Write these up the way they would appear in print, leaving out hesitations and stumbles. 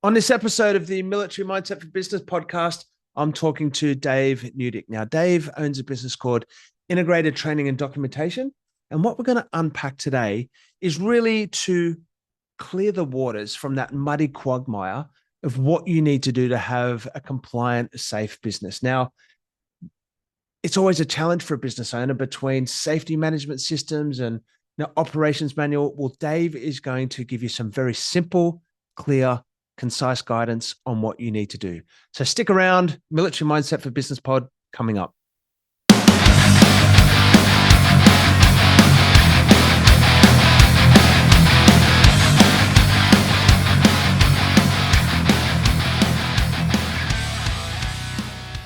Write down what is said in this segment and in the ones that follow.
On this episode of the Military Mindset for Business podcast, I'm talking to Dave Newdick. Now, Dave owns a business called Integrated Training and Documentation. And what we're going to unpack today is really to clear the waters from that muddy quagmire of what you need to do to have a compliant, safe business. Now, it's always a challenge for a business owner between safety management systems and operations manual. Well, Dave is going to give you some very simple, clear, concise guidance on what you need to do. So stick around. Military Mindset for Business pod coming up.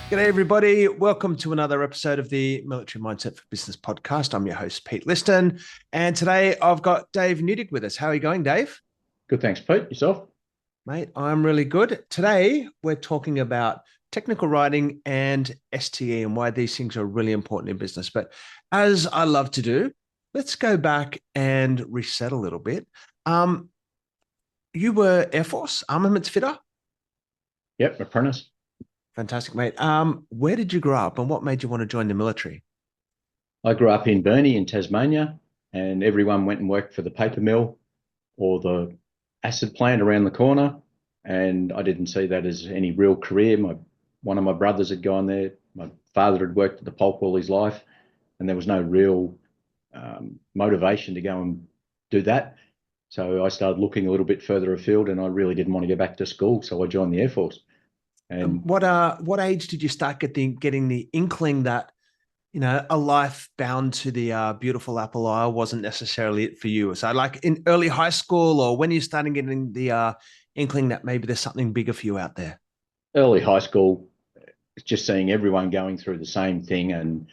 G'day, everybody. Welcome to another episode of the Military Mindset for Business podcast. I'm your host, Pete Liston. And today I've got Dave Newdick with us. How are you going, Dave? Good, thanks, Pete. Yourself? Mate, I'm really good. Today, we're talking about technical writing and STE and why these things are really important in business. But as I love to do, let's go back and reset a little bit. You were Air Force armaments fitter? Yep, apprentice. Fantastic, mate. Where did you grow up and what made you want to join the military? I grew up in Burnie in Tasmania, and everyone went and worked for the paper mill or the acid plant around the corner, and I didn't see that as any real career. One of my brothers had gone there. My father had worked at the pulp all his life, and there was no real motivation to go and do that. So I started looking a little bit further afield, and I really didn't want to go back to school, so I joined the Air Force. And what age did you start getting the inkling that, a life bound to the beautiful apple isle wasn't necessarily it for you? So like in early high school, or when you started getting the inkling that maybe there's something bigger for you out there? Early high school, just seeing everyone going through the same thing, and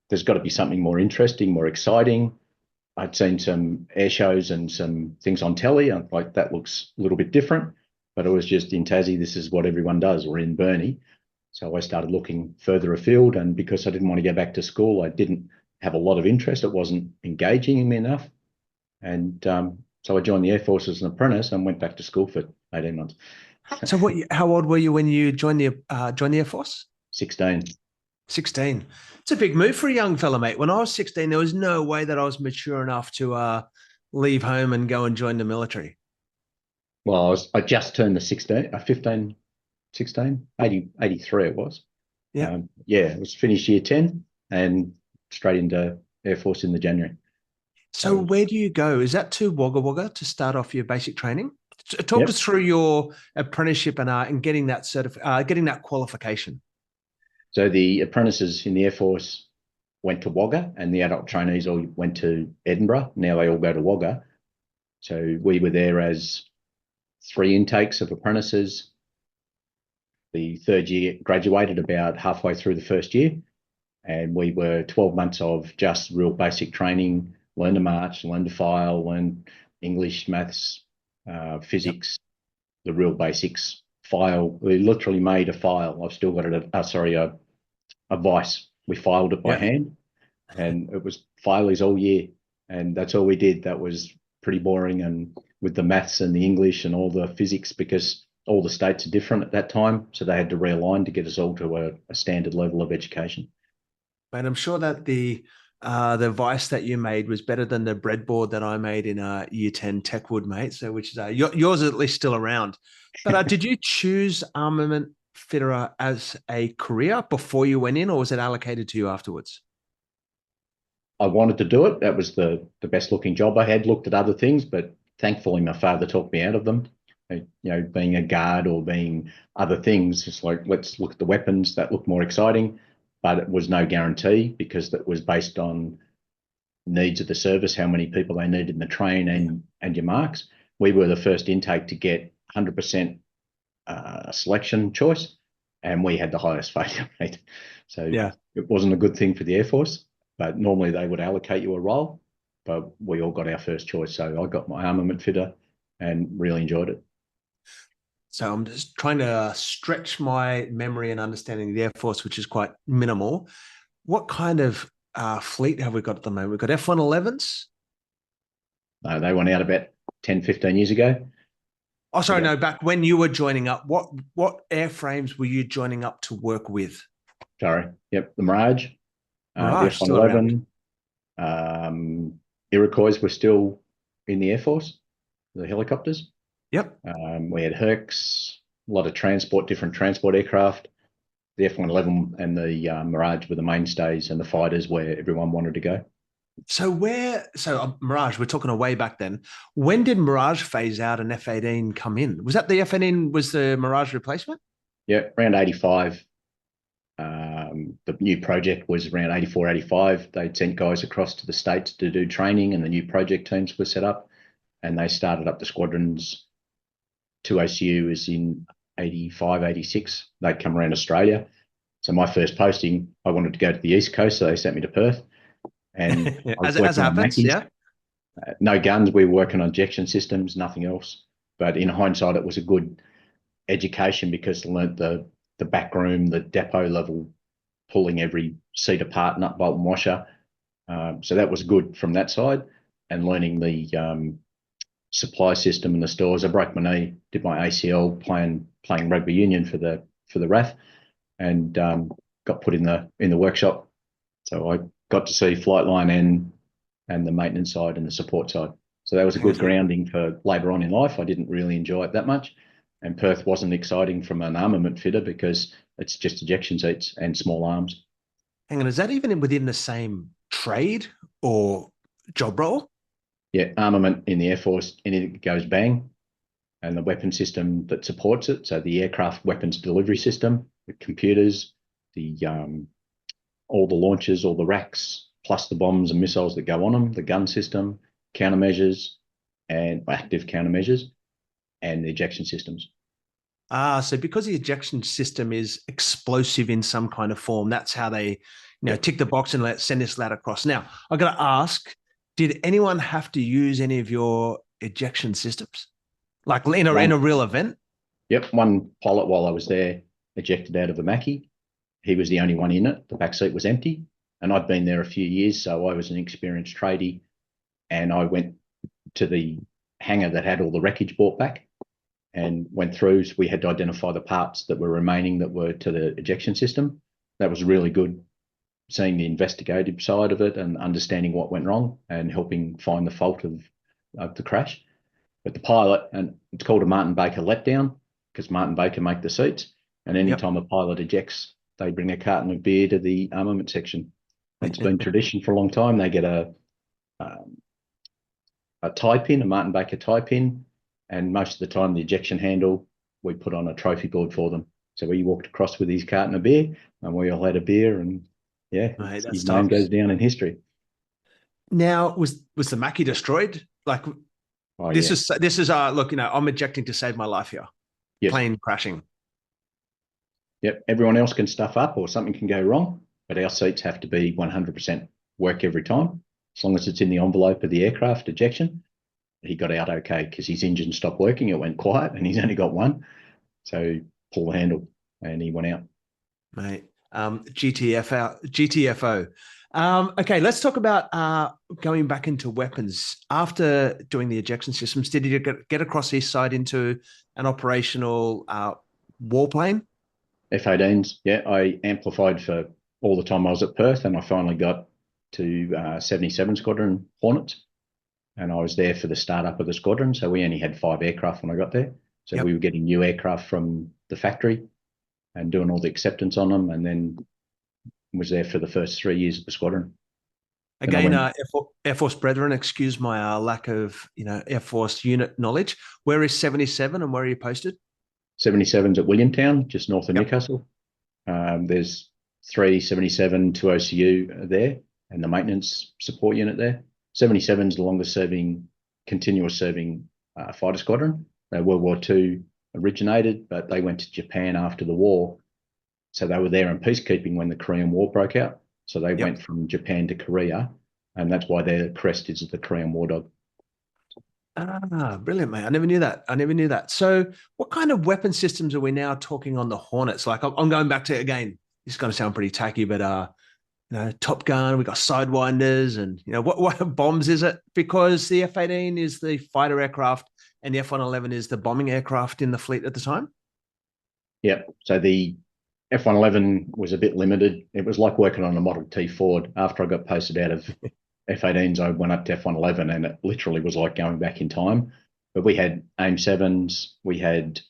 there's got to be something more interesting, more exciting. I'd seen some air shows and some things on telly, and like that looks a little bit different. But it was just in Tassie, this is what everyone does, or in Burnie. So I started looking further afield, and because I didn't want to go back to school, I didn't have a lot of interest. It wasn't engaging me enough. And so I joined the Air Force as an apprentice and went back to school for 18 months. So how old were you when you joined the Air Force? 16. 16. It's a big move for a young fella, mate. When I was 16, there was no way that I was mature enough to leave home and go and join the military. Well, I just turned the 83 it was. Yeah. It was finished year 10 and straight into Air Force in the January. So where do you go? Is that to Wagga Wagga to start off your basic training? Talk us through your apprenticeship and getting that getting that qualification. So the apprentices in the Air Force went to Wagga, and the adult trainees all went to Edinburgh. Now they all go to Wagga. So we were there as 3 intakes of apprentices. The third year graduated about halfway through the first year, and we were 12 months of just real basic training, learn to march, learn to file, learn English, maths, physics, the real basics. File, we literally made a file. I've still got it, a vice. We filed it by hand, and it was filers all year, and that's all we did. That was pretty boring, and with the maths and the English and all the physics, because all the states are different at that time. So they had to realign to get us all to a standard level of education. And I'm sure that the vice that you made was better than the breadboard that I made in year 10 Techwood, mate. So which is yours is at least still around. But did you choose armament fitter as a career before you went in, or was it allocated to you afterwards? I wanted to do it. That was the best looking job. I had looked at other things, but thankfully my father talked me out of them. Being a guard or being other things, it's like, let's look at the weapons that look more exciting, but it was no guarantee because that was based on needs of the service, how many people they needed in the train and your marks. We were the first intake to get 100% selection choice, and we had the highest failure rate. So it wasn't a good thing for the Air Force, but normally they would allocate you a role, but we all got our first choice. So I got my armament fitter and really enjoyed it. So I'm just trying to stretch my memory and understanding of the Air Force, which is quite minimal. What kind of fleet have we got at the moment? We've got F-111s? No, they went out about 10, 15 years ago. Oh, sorry, Yeah, no, back when you were joining up, what airframes were you joining up to work with? sorry. Yep, the Mirage, the Mirage still around. F-111, Iroquois were still in the Air Force, the helicopters. Yep. We had Hercs, a lot of transport, different transport aircraft. The F-111 and the Mirage were the mainstays and the fighters where everyone wanted to go. So Mirage, we're talking a way back then. When did Mirage phase out and F-18 come in? Was that the F-18 was the Mirage replacement? Yeah, around 85. The new project was around 84, 85. They'd sent guys across to the States to do training, and the new project teams were set up, and they started up the squadrons. 2OCU was in 85, 86. They'd come around Australia. So my first posting, I wanted to go to the East Coast, so they sent me to Perth. And I was As working on happens, Mackies. yeah. No guns. We were working on ejection systems, nothing else. But in hindsight, it was a good education because I learnt the back room, the depot level, pulling every seat apart, nut, bolt, and washer. So that was good from that side, and learning the supply system in the stores. I broke my knee, did my ACL playing rugby union for the RAF, and got put in the workshop. So I got to see flight line and the maintenance side and the support side. So that was a good grounding for later on in life. I didn't really enjoy it that much. And Perth wasn't exciting from an armament fitter because it's just ejection seats and small arms. Hang on, is that even within the same trade or job role? Yeah, armament in the Air Force, anything goes bang, and the weapon system that supports it. So the aircraft weapons delivery system, the computers, the all the launchers, all the racks, plus the bombs and missiles that go on them, the gun system, countermeasures, and active countermeasures, and the ejection systems. So because the ejection system is explosive in some kind of form, that's how they, tick the box and send this lad across. Now, I've got to ask, did anyone have to use any of your ejection systems? Like in a real event? Yep, one pilot while I was there ejected out of a Mackie. He was the only one in it. The back seat was empty. And I'd been there a few years, so I was an experienced tradie. And I went to the hangar that had all the wreckage brought back and went through. So we had to identify the parts that were remaining that were to the ejection system. That was really good, seeing the investigative side of it and understanding what went wrong and helping find the fault of the crash. But the pilot, and it's called a Martin Baker letdown because Martin Baker make the seats. And anytime a pilot ejects, they bring a carton of beer to the armament section. It's been tradition for a long time. They get a tie pin, a Martin Baker tie pin, and most of the time the ejection handle, we put on a trophy board for them. So we walked across with his carton of beer, and we all had a beer, and his name goes down in history. Now, was the Mackie destroyed? Like, this is look, I'm ejecting to save my life here. Yes. Plane crashing. Yep, everyone else can stuff up or something can go wrong, but our seats have to be 100% work every time. As long as it's in the envelope of the aircraft ejection. He got out okay because his engine stopped working. It went quiet and he's only got one. So pull the handle and he went out. Mate, GTFO. Okay, let's talk about going back into weapons. After doing the ejection systems, did you get across east side into an operational warplane? F-18s, yeah. I amplified for all the time I was at Perth, and I finally got to 77 Squadron Hornets, and I was there for the startup of the squadron. So we only had 5 aircraft when I got there. So we were getting new aircraft from the factory and doing all the acceptance on them, and then was there for the first 3 years of the squadron. Again, Air Force brethren, excuse my lack of Air Force unit knowledge. Where is 77 and where are you posted? 77's at Williamtown, just north of Newcastle. There's 377 to OCU there and the maintenance support unit there. 77's the longest serving, continuous serving fighter squadron. World War II originated, but they went to Japan after the war. So they were there in peacekeeping when the Korean War broke out. So they went from Japan to Korea, and that's why their crest is the Korean War Dog. Brilliant, mate. I never knew that. So what kind of weapon systems are we now talking on the Hornets? Like I'm going back to, again, this is going to sound pretty tacky, but Top Gun, we got Sidewinders and what bombs is it? Because the F-18 is the fighter aircraft and the F-111 is the bombing aircraft in the fleet at the time? Yeah. So the F-111 was a bit limited. It was like working on a Model T Ford. After I got posted out of F-18s, I went up to F-111, and it literally was like going back in time. But we had AIM-7s, we had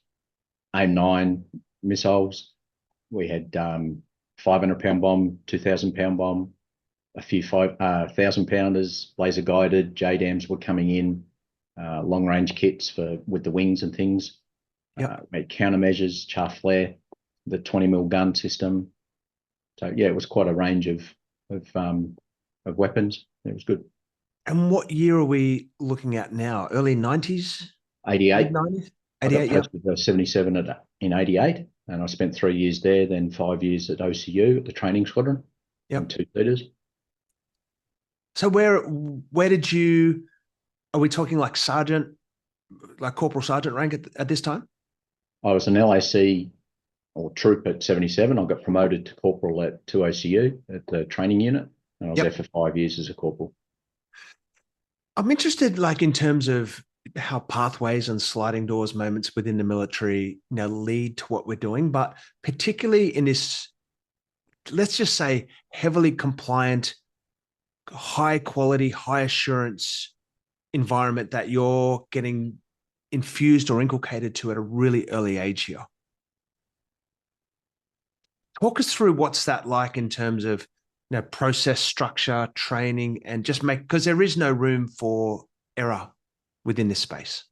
AIM-9 missiles, we had 500-pound bomb, 2,000-pound bomb, a few 1,000-pounders, laser guided, JDAMs were coming in, long range kits with the wings and things. Yep. We had countermeasures, chaff flare, the 20 mil gun system. So yeah, it was quite a range of weapons. It was good. And what year are we looking at now? Early 90s? 88. Mid-90s? I got 88, yeah. posted to 77 in 88, and I spent 3 years there, then 5 years at OCU at the training squadron. Yep. And 2 theaters. So where did you, are we talking like sergeant, like corporal sergeant rank at this time? I was an LAC or troop at 77. I got promoted to corporal at 2 OCU at the training unit, and I was there for 5 years as a corporal. I'm interested, like, in terms of how pathways and sliding doors moments within the military lead to what we're doing, but particularly in this, let's just say, heavily compliant, high quality, high assurance environment that you're getting infused or inculcated to at a really early age here. Talk us through what's that like in terms of process structure, training, and just because there is no room for error within this space.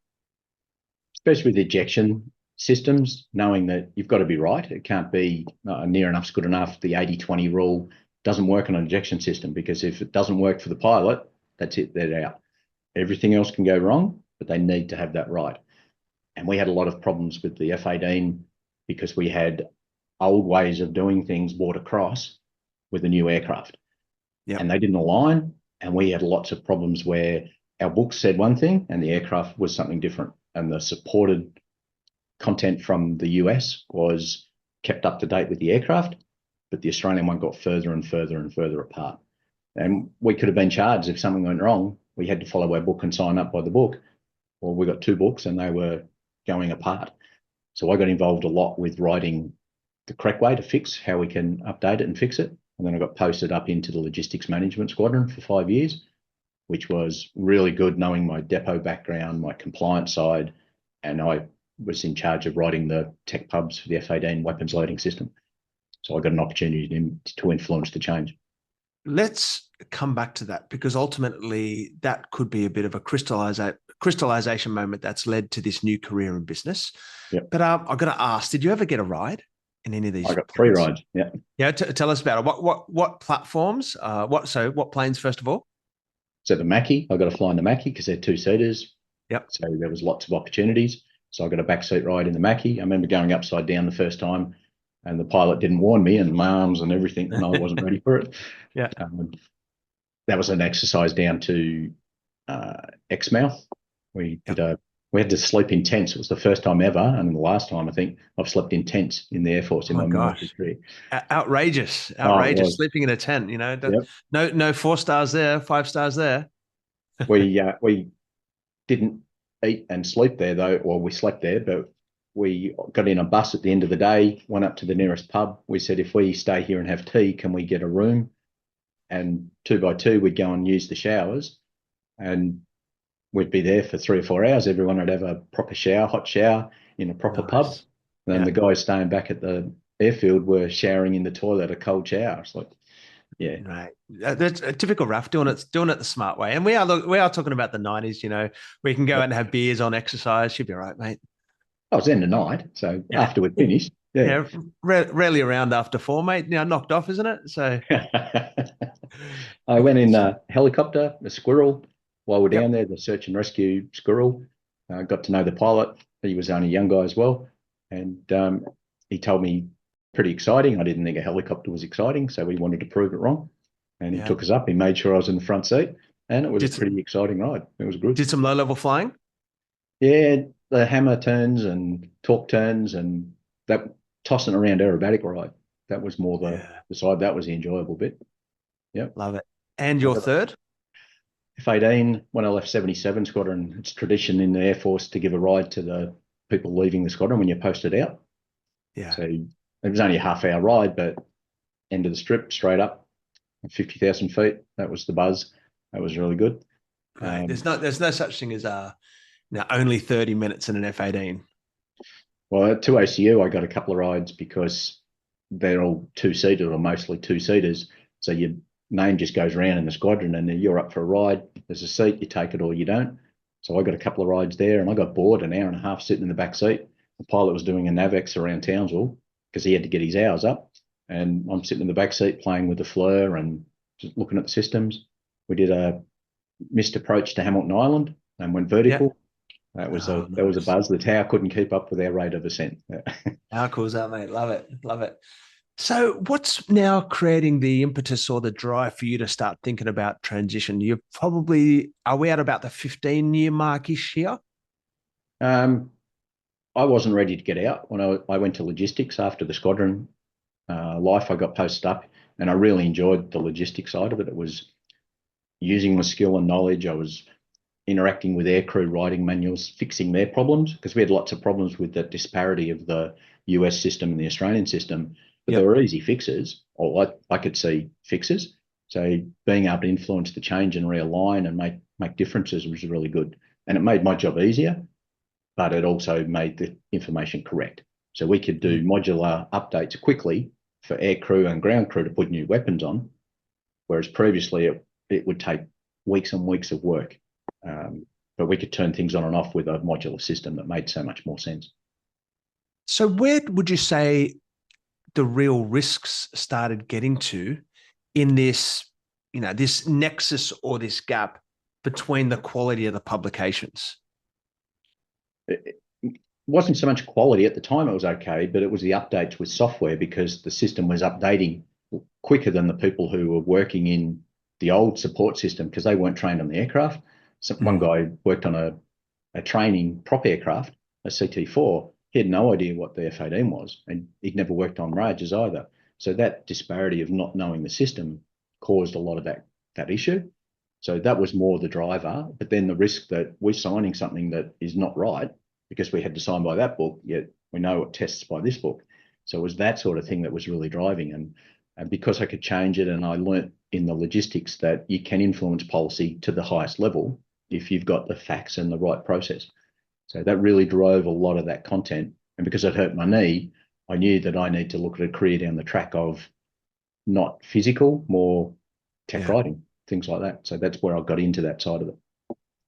Especially with ejection systems, knowing that you've got to be right. It can't be near enough's good enough. The 80-20 rule doesn't work on an ejection system, because if it doesn't work for the pilot, that's it, they're out. Everything else can go wrong, but they need to have that right. And we had a lot of problems with the F-18 because we had old ways of doing things brought across with the new aircraft. Yep. And they didn't align, and we had lots of problems where our books said one thing and the aircraft was something different, and the supported content from the US was kept up to date with the aircraft, but the Australian one got further and further and further apart. And we could have been charged if something went wrong. We had to follow our book and sign up by the book. Well, we got 2 books and they were going apart. So I got involved a lot with writing the correct way to fix, how we can update it and fix it. And then I got posted up into the logistics management squadron for 5 years, which was really good, knowing my depot background, my compliance side, and I was in charge of writing the tech pubs for the F-18 weapons loading system. So I got an opportunity to influence the change. Let's come back to that, because ultimately that could be a bit of a crystallization moment that's led to this new career in business. Yep. But I've got to ask, did you ever get a ride in any of these? I got 3 rides. Yeah. Yeah. Tell us about it. What platforms? What planes first of all? So the Mackie, I got to fly in the Mackie because they're 2-seaters. Yep. So there was lots of opportunities. So I got a backseat ride in the Mackie. I remember going upside down the first time, and the pilot didn't warn me, and my arms and everything, and I wasn't ready for it. Yeah. That was an exercise down to Exmouth. We had to sleep in tents. It was the first time ever, and the last time I think I've slept in tents in the Air Force in my military career. Outrageous sleeping in a tent. Yep. No 4 stars there, 5 stars there. We didn't eat and sleep there though, or we slept there, but we got in a bus at the end of the day, went up to the nearest pub. We said, if we stay here and have tea, can we get a room? And 2 by 2, we'd go and use the showers, and we'd be there for 3 or 4 hours. Everyone would have a proper shower, hot shower in a proper pub. And then the guys staying back at the airfield were showering in the toilet, a cold shower. It's like, yeah. Right. That's a typical RAF doing it the smart way. And we are talking about the 90s, we can go out and have beers on exercise. Should be all right, mate. I was in the night, so after we'd finished. Yeah. Rarely around after 4, mate. Now knocked off, isn't it? So I went in a helicopter, a Squirrel, while we're down there, the search and rescue Squirrel. Got to know the pilot. He was only a young guy as well. And he told me, pretty exciting. I didn't think a helicopter was exciting, so we wanted to prove it wrong. And he took us up. He made sure I was in the front seat, and it was a pretty exciting ride. It was good. Did some low-level flying? Yeah, the hammer turns and torque turns and that tossing around aerobatic ride. That was more the side. That was the enjoyable bit. Yep. Love it. And your third? F-18, when I left 77 Squadron, it's tradition in the Air Force to give a ride to the people leaving the squadron when you're posted out. Yeah. So it was only a half-hour ride, but end of the strip, straight up, 50,000 feet. That was the buzz. That was really good. Great. There's no such thing as only 30 minutes in an F-18. Well, at 2ACU, I got a couple of rides because they're all two-seater or mostly two-seaters. So your name just goes around in the squadron and you're up for a ride. There's a seat, you take it or you don't. So I got a couple of rides there and I got bored an hour and a half sitting in the back seat. The pilot was doing a NAVX around Townsville because he had to get his hours up. And I'm sitting in the back seat playing with the FLIR and just looking at the systems. We did a missed approach to Hamilton Island and went vertical. That was a buzz. The tower couldn't keep up with our rate of ascent. How cool is that, mate? Love it. Love it. So what's now creating the impetus or the drive for you to start thinking about transition? Are we at about the 15-year mark-ish here? I wasn't ready to get out when I went to logistics after the squadron life. I got posted up and I really enjoyed the logistics side of it. It was using my skill and knowledge. I was interacting with aircrew, writing manuals, fixing their problems because we had lots of problems with the disparity of the US system and the Australian system, but there were easy fixes, or I could see fixes. So being able to influence the change and realign and make differences was really good. And it made my job easier, but it also made the information correct. So we could do modular updates quickly for air crew and ground crew to put new weapons on, whereas previously it would take weeks and weeks of work. But we could turn things on and off with a modular system that made so much more sense. So where would you say the real risks started getting to in this, this nexus or this gap between the quality of the publications? It wasn't so much quality at the time. It was okay, but it was the updates with software because the system was updating quicker than the people who were working in the old support system because they weren't trained on the aircraft. So one guy worked on a training prop aircraft, a CT4. He had no idea what the F-18 was, and he'd never worked on Rages either. So that disparity of not knowing the system caused a lot of that issue. So that was more the driver. But then the risk that we're signing something that is not right because we had to sign by that book, yet we know it tests by this book. So it was that sort of thing that was really driving. And because I could change it and I learnt in the logistics that you can influence policy to the highest level if you've got the facts and the right process. So that really drove a lot of that content. And because it hurt my knee, I knew that I need to look at a career down the track of not physical, more tech writing, things like that. So that's where I got into that side of it.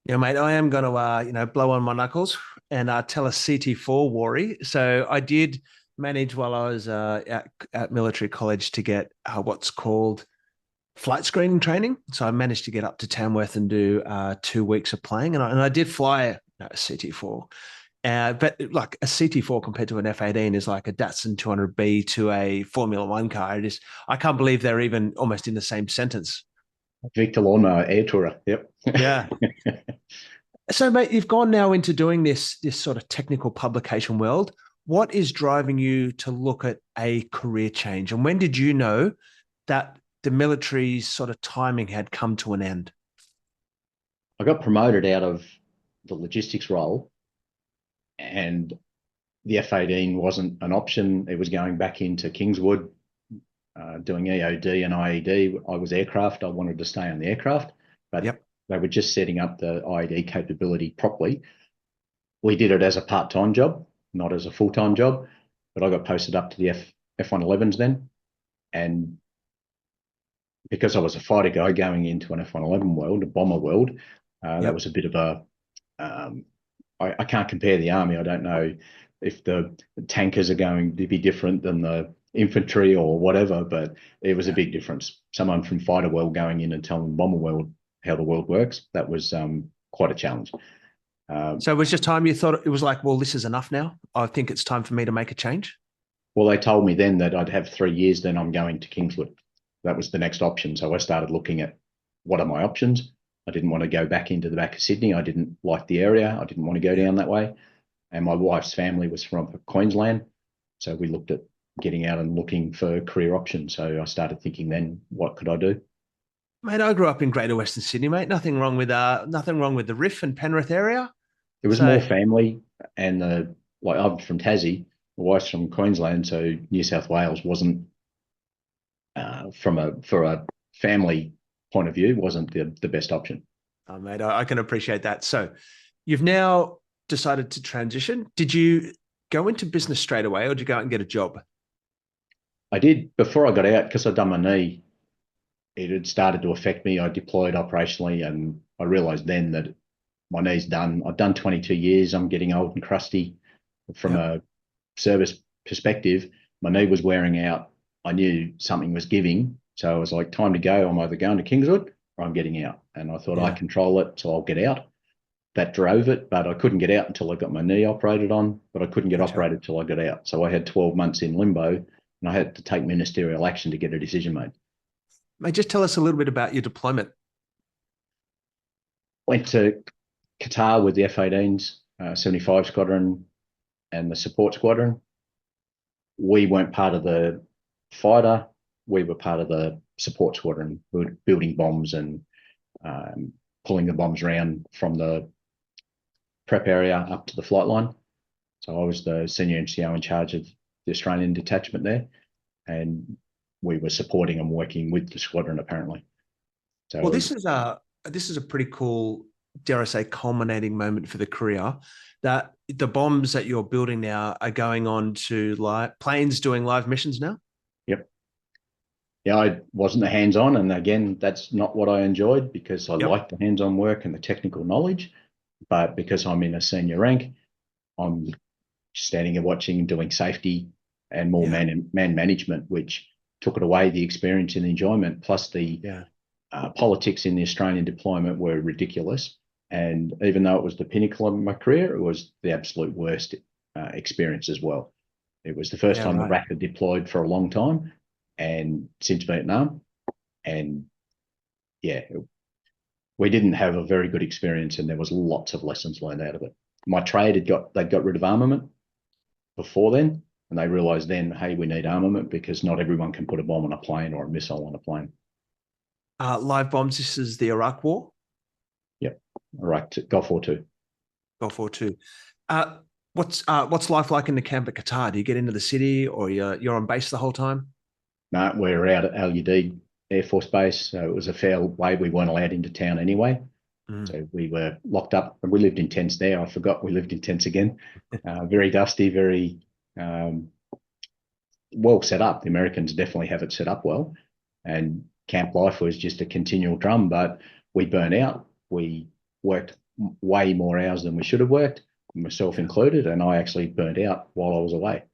Yeah, mate, I am going to, blow on my knuckles and tell a CT4 worry. So I did manage while I was at military college to get what's called flight screening training. So I managed to get up to Tamworth and do 2 weeks of playing. And I did fly a CT4. But like a CT4 compared to an F-18 is like a Datsun 200B to a Formula One car. I can't believe they're even almost in the same sentence. Victor Lawnmower Air Tourer. Yep. Yeah. So, mate, you've gone now into doing this sort of technical publication world. What is driving you to look at a career change? And when did you know that the military's sort of timing had come to an end? I got promoted out of the logistics role and the F-18 wasn't an option. It was going back into Kingswood, doing EOD and IED. I was aircraft. I wanted to stay on the aircraft, but they were just setting up the IED capability properly. We did it as a part-time job, not as a full-time job, but I got posted up to the F-111s then. And because I was a fighter guy going into an F-111 world, a bomber world, that was a bit of a, I can't compare the army. I don't know if the tankers are going to be different than the infantry or whatever, but it was a big difference. Someone from fighter world going in and telling bomber world how the world works, that was quite a challenge. So it was just time you thought it was like, well, this is enough now. I think it's time for me to make a change. Well, they told me then that I'd have 3 years, then I'm going to Kingswood. That was the next option. So I started looking at what are my options. I didn't want to go back into the back of Sydney. I didn't like the area. I didn't want to go down that way. And my wife's family was from Queensland. So we looked at getting out and looking for career options. So I started thinking then, what could I do? Mate, I grew up in Greater Western Sydney, mate. Nothing wrong with the Riff and Penrith area. It was more So, family, and like I'm from Tassie, my wife's from Queensland, so New South Wales wasn't for a family point of view wasn't the best option. oh, mate, I can appreciate that. So, you've now decided to transition. Did you go into business straight away, or did you go out and get a job? I did before I got out because I'd done my knee. It had started to affect me. I deployed operationally, and I realised then that my knee's done. I've done 22 years. I'm getting old and crusty. From Yep. a service perspective, my knee was wearing out. I knew something was giving. So I was like, time to go. I'm either going to Kingswood or I'm getting out. And I thought I Yeah. control it, so I'll get out. That drove it, but I couldn't get out until I got my knee operated on, but I couldn't get Gotcha. operated till I got out. So I had 12 months in limbo, and I had to take ministerial action to get a decision made. Mate, just tell us a little bit about your deployment. Went to Qatar with the F-18s, 75 Squadron and the support squadron. We weren't part of the fighter. We were part of the support squadron, building bombs and pulling the bombs around from the prep area up to the flight line. So I was the senior NCO in charge of the Australian detachment there, and we were supporting and working with the squadron apparently. Well, So this is a pretty cool, dare I say, culminating moment for the career. That the bombs that you're building now are going on to planes doing live missions now. yep. Yeah, I wasn't the hands-on, and again, that's not what I enjoyed because I Yep. like the hands-on work and the technical knowledge. But because I'm in a senior rank, I'm standing and watching and doing safety and more Yeah. man management, which took it away the experience and the enjoyment. Plus the Yeah. politics in the Australian deployment were ridiculous. And even though it was the pinnacle of my career, it was the absolute worst experience as well. It was the first Yeah. time the Right. RAF had deployed for a long time, and since Vietnam, and yeah, we didn't have a very good experience, and there was lots of lessons learned out of it. My trade they'd got rid of armament before then, and they realised then, hey, we need armament because not everyone can put a bomb on a plane or a missile on a plane. Live bombs. This is the Iraq War. Yep, Iraq, Gulf War II. Gulf War II. Uh, what's life like in the camp at Qatar? Do you get into the city, or you're on base the whole time? No, we're out at LUD Air Force Base, so it was a fair way. We weren't allowed into town anyway. Mm. So we were locked up, and we lived in tents there. I forgot we lived in tents again. Very dusty, very well set up. The Americans definitely have it set up well. And camp life was just a continual drum, but we burnt out. We worked way more hours than we should have worked, myself included, and I actually burnt out while I was away.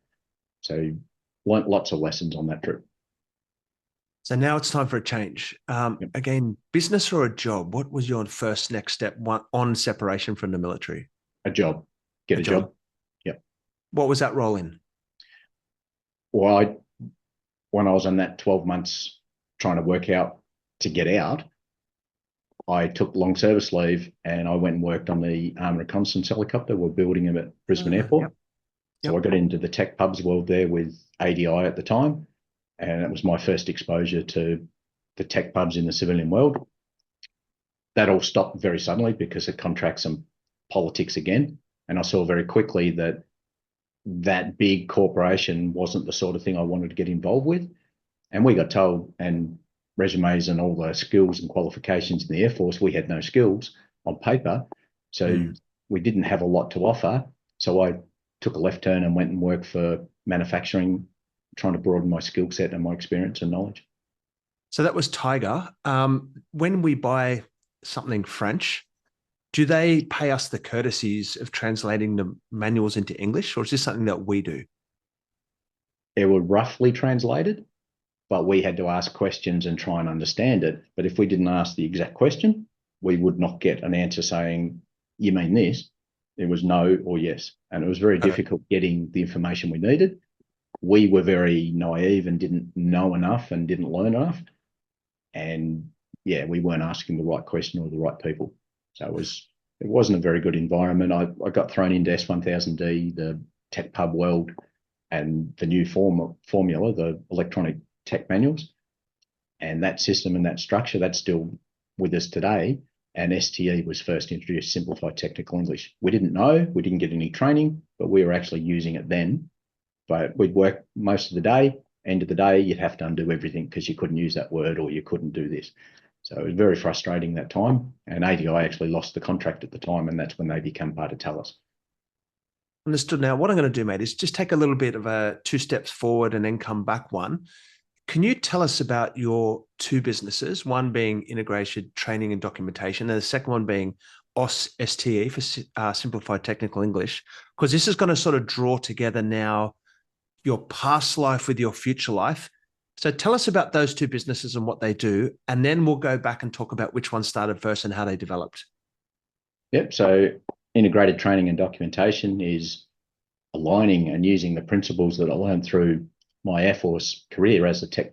So learnt lots of lessons on that trip. So now it's time for a change. Yep. Again, business or a job? What was your first next step on separation from the military? A job, get A a job. job. Yep. What was that role in? Well, when I was on that 12 months trying to work out to get out, I took long service leave and I went and worked on the armoured reconnaissance helicopter. We're building them at Brisbane Airport. Yep. So I got into the tech pubs world there with ADI at the time. And it was my first exposure to the tech pubs in the civilian world. That all stopped very suddenly because of contracts and politics again. And I saw very quickly that that big corporation wasn't the sort of thing I wanted to get involved with. And we got told, and resumes and all the skills and qualifications in the Air Force, we had no skills on paper. So we didn't have a lot to offer. So I took a left turn and went and worked for manufacturing, trying to broaden my skill set and my experience and knowledge. So that was Tiger. When we buy something French, do they pay us the courtesies of translating the manuals into English, or is this something that we do? They were roughly translated, but we had to ask questions and try and understand it. But if we didn't ask the exact question, we would not get an answer saying, you mean this? It was no or yes. And it was very difficult getting the information we needed. We were very naive and didn't know enough and didn't learn enough. And yeah, we weren't asking the right question or the right people. So it wasn't a very good environment. I got thrown into S1000D, the tech pub world, and the new formula, the electronic tech manuals. And that system and that structure, that's still with us today. And STE was first introduced, Simplified Technical English. We didn't know, we didn't get any training, but we were actually using it then. But we'd work most of the day. End of the day, you'd have to undo everything because you couldn't use that word or you couldn't do this. So it was very frustrating that time. And ADI actually lost the contract at the time, and that's when they became part of TALUS. Understood. Now, what I'm going to do, mate, is just take a little bit of a 2 steps forward and then come back one. Can you tell us about your 2 businesses, one being Integrated Training and Documentation, and the second one being STE for Simplified Technical English? Because this is going to sort of draw together now your past life with your future life. So tell us about those 2 businesses and what they do, and then we'll go back and talk about which one started first and how they developed. Yep. So Integrated Training and Documentation is aligning and using the principles that I learned through my Air Force career as a tech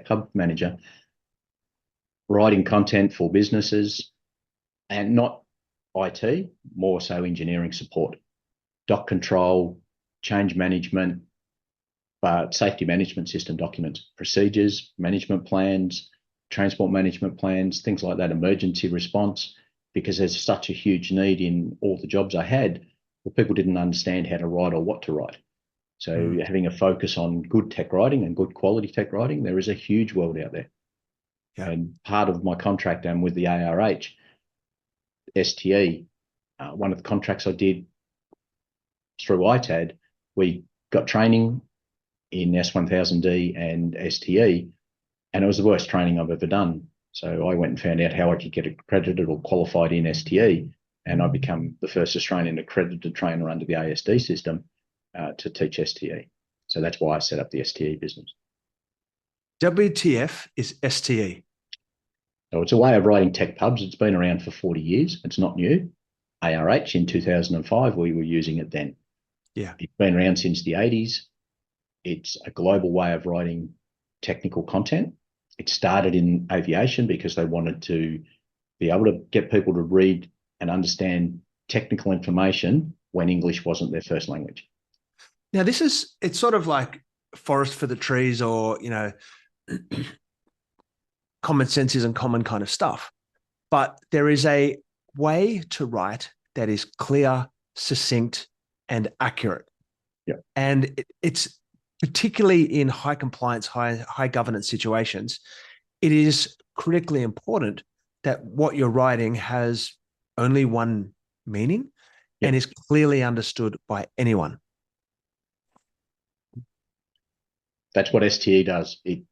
hub manager, writing content for businesses, and not IT, more so engineering support, doc control, change management, but safety management system documents, procedures, management plans, transport management plans, things like that, emergency response, because there's such a huge need in all the jobs I had where people didn't understand how to write or what to write. So having a focus on good tech writing and good quality tech writing, there is a huge world out there. Yeah. And part of my contract and with the ARH, STE, one of the contracts I did through ITAD, we got training in S1000D and STE, and it was the worst training I've ever done. So I went and found out how I could get accredited or qualified in STE, and I become the first Australian accredited trainer under the ASD system to teach STE. So that's why I set up the STE business. WTF is STE? So it's a way of writing tech pubs. It's been around for 40 years. It's not new. ARH in 2005, we were using it then. Yeah. It's been around since the 80s. It's a global way of writing technical content. It started in aviation because they wanted to be able to get people to read and understand technical information when English wasn't their first language. Now, it's sort of like forest for the trees, or, common sense isn't common kind of stuff. But there is a way to write that is clear, succinct, and accurate. Yeah. And it's particularly in high compliance, high governance situations, it is critically important that what you're writing has only one meaning and is clearly understood by anyone. That's what STE does. It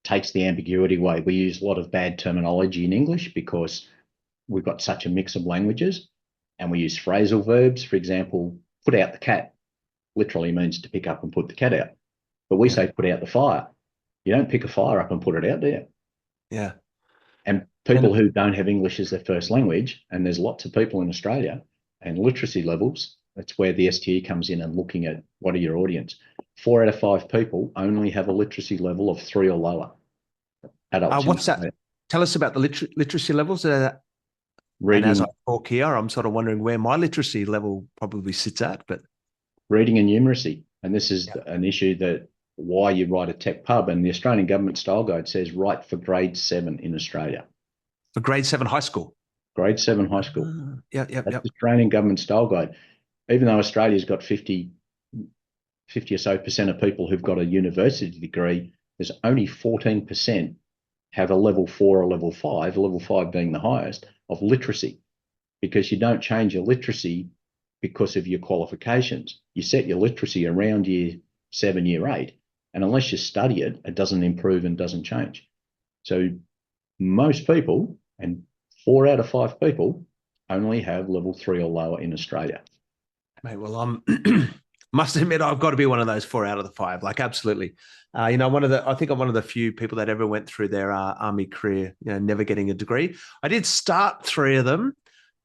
takes the ambiguity away. We use a lot of bad terminology in English because we've got such a mix of languages, and we use phrasal verbs. For example, put out the cat literally means to pick up and put the cat out. But we say put out the fire. You don't pick a fire up and put it out there. Yeah. And people who don't have English as their first language, and there's lots of people in Australia, and literacy levels, that's where the STE comes in and looking at what are your audience. 4 out of 5 people only have a literacy level of 3 or lower. Adults. What's that? Tell us about the literacy levels. Reading, and as I talk here, I'm sort of wondering where my literacy level probably sits at. But reading and numeracy. And this is an issue that why you write a tech pub, and the Australian Government Style Guide says write for grade 7 in Australia. For grade 7 high school? Grade 7 high school. That's the Australian Government Style Guide. Even though Australia's got 50 or so percent of people who've got a university degree, there's only 14% have a level 4 or level 5, level 5 being the highest, of literacy, because you don't change your literacy because of your qualifications. You set your literacy around year 7, year 8, and unless you study it, it doesn't improve and doesn't change. So most people, and 4 out of 5 people, only have level 3 or lower in Australia. Mate, well, must admit, I've got to be one of those 4 out of the 5. Like, absolutely. I think I'm one of the few people that ever went through their army career, never getting a degree. I did start 3 of them,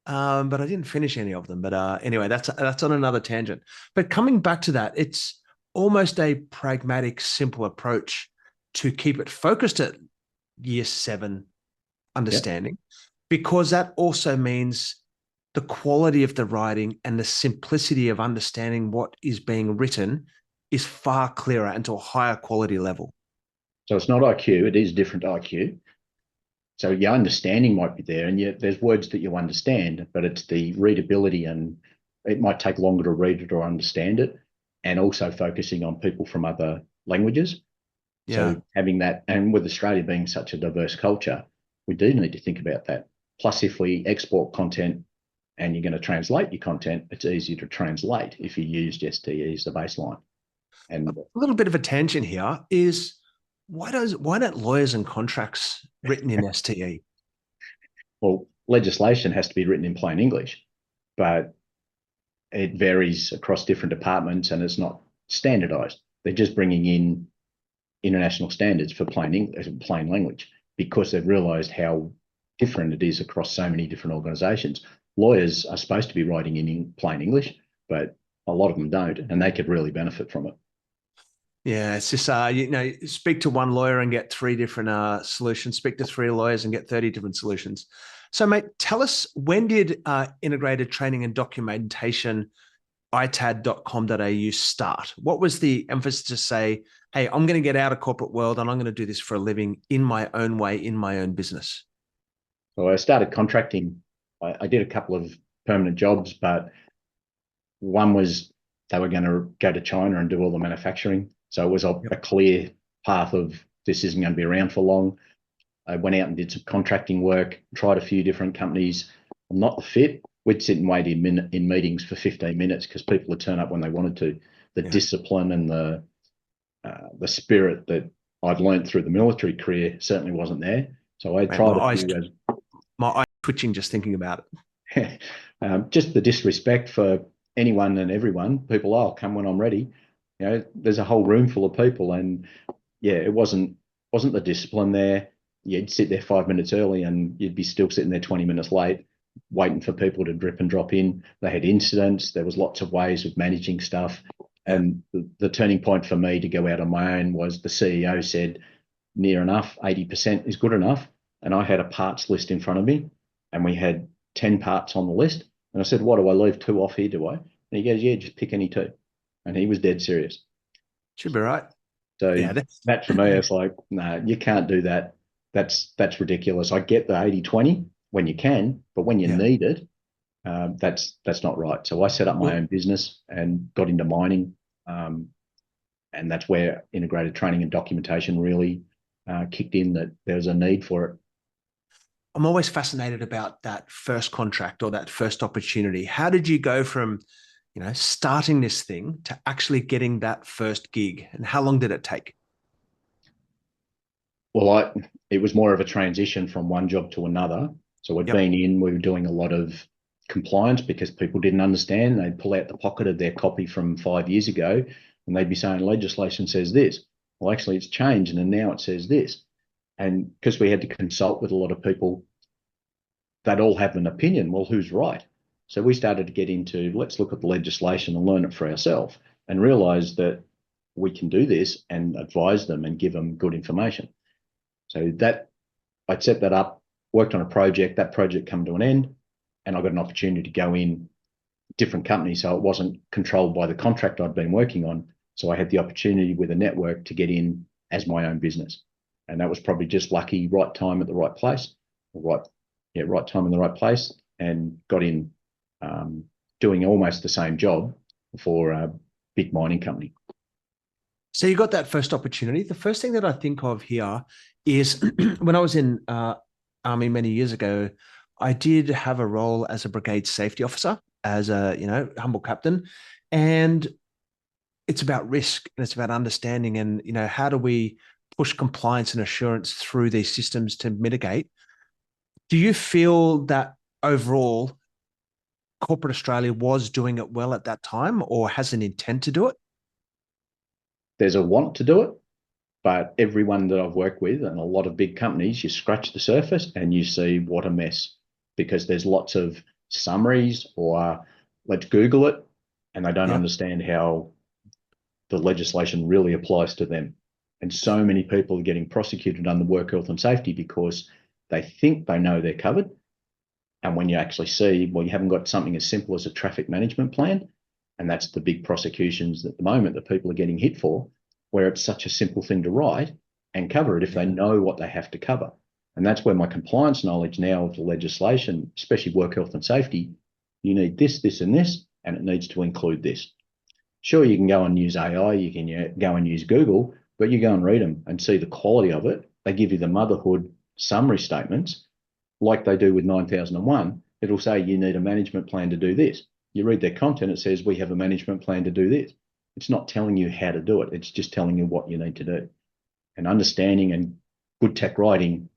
but I didn't finish any of them. But anyway, that's on another tangent. But coming back to that, it's almost a pragmatic, simple approach to keep it focused at year 7 understanding, because that also means the quality of the writing and the simplicity of understanding what is being written is far clearer and to a higher quality level. So it's not IQ, it is different IQ. So your understanding might be there, and yet there's words that you understand, but it's the readability, and it might take longer to read it or understand it, and also focusing on people from other languages. Yeah. So having that, and with Australia being such a diverse culture, we do need to think about that. Plus, if we export content and you're going to translate your content, it's easier to translate if you use STE as the baseline. A And little bit of a tangent here is why don't lawyers and contracts written in STE? well, legislation has to be written in plain English, but it varies across different departments and it's not standardized. They're just bringing in international standards for plain English, plain language, because they've realized how different it is across so many different organizations. Lawyers are supposed to be writing in plain English, but a lot of them don't, and they could really benefit from it. Yeah, it's just speak to one lawyer and get three different solutions. Speak to three lawyers and get 30 different solutions. So, mate, tell us, when did integrated training and documentation itad.com.au start? What was the emphasis to say, hey, I'm going to get out of corporate world and I'm going to do this for a living in my own way, in my own business? So I started contracting. I did a couple of permanent jobs, but one was they were going to go to China and do all the manufacturing. So it was a clear path of this isn't going to be around for long. I went out and did some contracting work, tried a few different companies. I'm not the fit. We'd sit and wait in meetings for 15 minutes because people would turn up when they wanted to. The discipline and the spirit that I'd learned through the military career certainly wasn't there. So I tried a few. My eyes twitching just thinking about it. Just the disrespect for anyone and everyone. People, oh, come when I'm ready. You know, there's a whole room full of people, and yeah, it wasn't the discipline there. You'd sit there 5 minutes early, and you'd be still sitting there 20 minutes late, waiting for people to drip and drop in. They had incidents. There was lots of ways of managing stuff, and the turning point for me to go out on my own was the CEO said, "Near enough, 80% is good enough." And I had a parts list in front of me, and we had 10 parts on the list. And I said, "What do I leave 2 off here? Do I?" And he goes, "Yeah, just pick any 2." And he was dead serious. Should be right. So Yeah, that for me, it's like, no, you can't do that. That's ridiculous. I get the 80-20 when you can, but when you need it, that's not right. So I set up my own business and got into mining. And that's where integrated training and documentation really kicked in, that there was a need for it. I'm always fascinated about that first contract or that first opportunity. How did you go from, starting this thing to actually getting that first gig, and how long did it take? Well, it was more of a transition from one job to another. So we were doing a lot of compliance because people didn't understand. They'd pull out the pocket of their copy from 5 years ago and they'd be saying legislation says this. Well, actually it's changed and now it says this. And because we had to consult with a lot of people, they'd all have an opinion. Well, who's right? So we started to get into, let's look at the legislation and learn it for ourselves and realize that we can do this and advise them and give them good information. So that I'd set that up, worked on a project, that project came to an end, and I got an opportunity to go in different companies. So it wasn't controlled by the contract I'd been working on. So I had the opportunity with a network to get in as my own business. And that was probably just lucky, right time at the right place, right time in the right place, and got in doing almost the same job for a big mining company. So you got that first opportunity. The first thing that I think of here is when I was in Army many years ago, I did have a role as a brigade safety officer, as a humble captain, and it's about risk and it's about understanding and how do we push compliance and assurance through these systems to mitigate. Do you feel that overall corporate Australia was doing it well at that time, or has an intent to do it? There's a want to do it, but everyone that I've worked with and a lot of big companies, you scratch the surface and you see what a mess, because there's lots of summaries or let's Google it, and they don't understand how the legislation really applies to them. And so many people are getting prosecuted under work health and safety because they think they know they're covered. And when you actually see, well, you haven't got something as simple as a traffic management plan. And that's the big prosecutions at the moment that people are getting hit for, where it's such a simple thing to write, and cover it if they know what they have to cover. And that's where my compliance knowledge now of the legislation, especially work health and safety, you need this, this, and this, and it needs to include this. Sure, you can go and use AI, you can go and use Google, but you go and read them and see the quality of it. They give you the motherhood summary statements, like they do with 9001. It'll say you need a management plan to do this. You read their content, it says we have a management plan to do this. It's not telling you how to do it. It's just telling you what you need to do. And understanding and good tech writing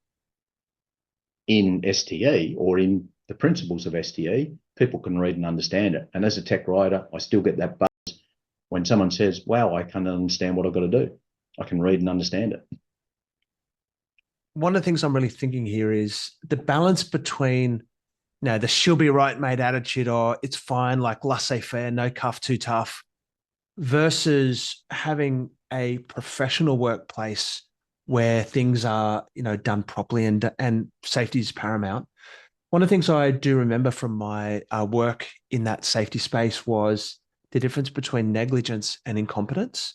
in STE or in the principles of STE, people can read and understand it. And as a tech writer, I still get that buzz when someone says, wow, I can't understand what I've got to do. I can read and understand it. One of the things I'm really thinking here is the balance between, the she'll be right, mate attitude, or it's fine, like laissez-faire, no cuff, too tough, versus having a professional workplace where things are, done properly and safety is paramount. One of the things I do remember from my work in that safety space was the difference between negligence and incompetence.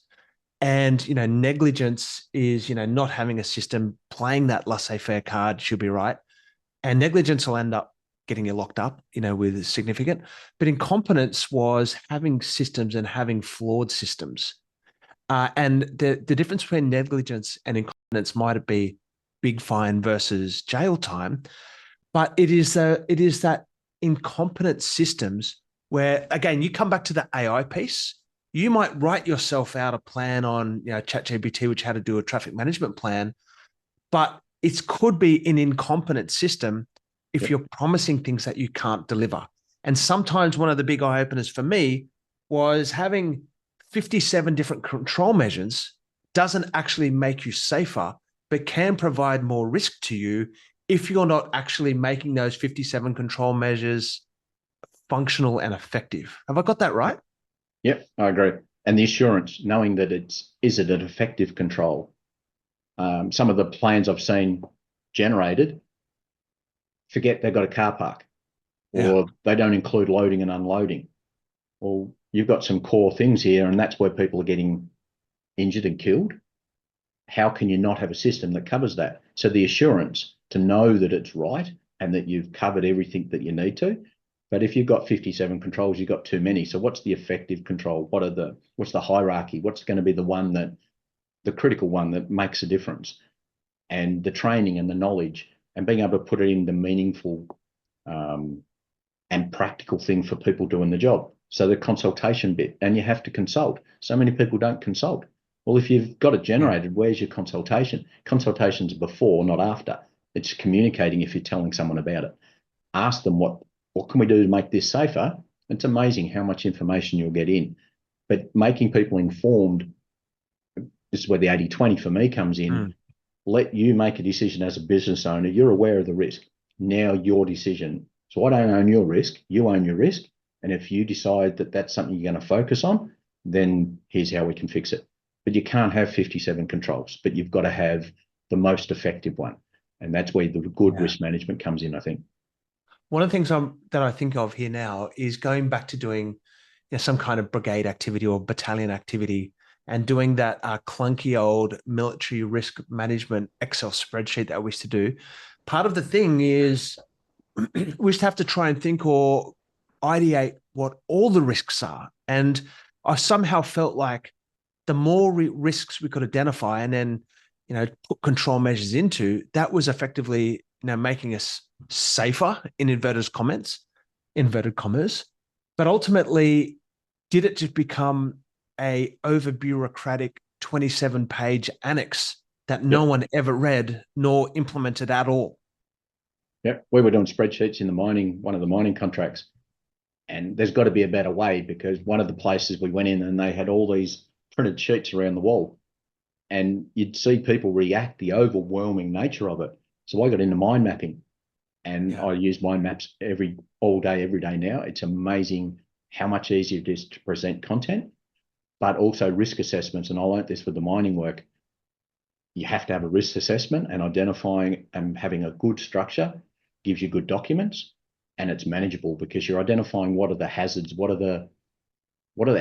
And, negligence is, not having a system, playing that laissez-faire card, she'll be right. And negligence will end up getting you locked up, with significant. But incompetence was having systems and having flawed systems. And the difference between negligence and incompetence might be big fine versus jail time, but it is that incompetent systems where, again, you come back to the AI piece. You might write yourself out a plan on ChatGPT, which how to do a traffic management plan, but it could be an incompetent system if you're promising things that you can't deliver. And sometimes one of the big eye openers for me was having 57 different control measures doesn't actually make you safer, but can provide more risk to you if you're not actually making those 57 control measures functional and effective. Have I got that right? Yep, I agree. And the assurance, knowing that is it an effective control? Some of the plans I've seen generated, forget they've got a car park, or they don't include loading and unloading. Well, you've got some core things here, and that's where people are getting injured and killed. How can you not have a system that covers that? So the assurance to know that it's right and that you've covered everything that you need to. But if you've got 57 controls, you've got too many. So what's the effective control? What's the hierarchy? What's going to be the critical one that makes a difference? And the training and the knowledge and being able to put it in the meaningful and practical thing for people doing the job. So the consultation bit, and you have to consult. So many people don't consult. Well, if you've got it generated, where's your consultation? Consultation's before, not after. It's communicating if you're telling someone about it. Ask them what can we do to make this safer? It's amazing how much information you'll get in. But making people informed, this is where the 80-20 for me comes in. Let you make a decision as a business owner. You're aware of the risk. Now your decision. So I don't own your risk. You own your risk. And if you decide that that's something you're going to focus on, then here's how we can fix it. But you can't have 57 controls, but you've got to have the most effective one. And that's where the good risk management comes in, I think. One of the things that I think of here now is going back to doing some kind of brigade activity or battalion activity and doing that clunky old military risk management Excel spreadsheet that we used to do. Part of the thing is we used to have to try and think or ideate what all the risks are. And I somehow felt like the more risks we could identify and then, put control measures into, that was effectively, making us safer in inverted commas. But ultimately, did it just become a over bureaucratic 27-page annex that no one ever read nor implemented at all? Yeah, we were doing spreadsheets in one of the mining contracts, and there's got to be a better way, because one of the places we went in and they had all these printed sheets around the wall, and you'd see people react, the overwhelming nature of it. So I got into mind mapping, and I use mind maps all day, every day now. It's amazing how much easier it is to present content, but also risk assessments. And I learned this with the mining work. You have to have a risk assessment, and identifying and having a good structure gives you good documents, and it's manageable because you're identifying what are the hazards, what are the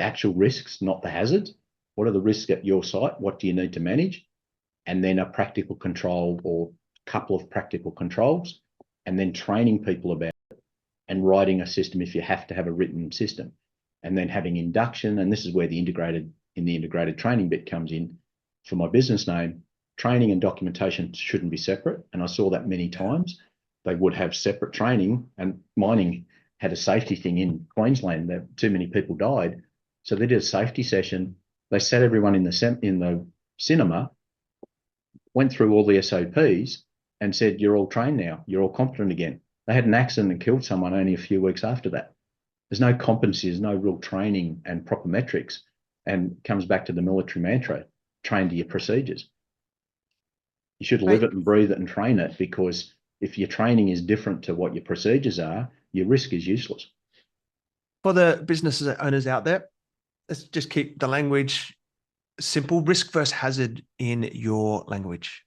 actual risks, not the hazards. What are the risks at your site? What do you need to manage? and then a practical control or couple of practical controls, and then training people about it and writing a system if you have to have a written system, and then having induction. And this is where the integrated training bit comes in. For my business name, training and documentation shouldn't be separate. And I saw that many times. They would have separate training, and mining had a safety thing in Queensland that too many people died. So they did a safety session. They sat everyone in the cinema, went through all the SOPs and said, you're all trained now. You're all competent again. They had an accident and killed someone only a few weeks after that. There's no competency, there's no real training and proper metrics, and it comes back to the military mantra, train to your procedures. You should live it and breathe it and train it, because if your training is different to what your procedures are, your risk is useless. For the business owners out there, let's just keep the language simple. Risk versus hazard in your language.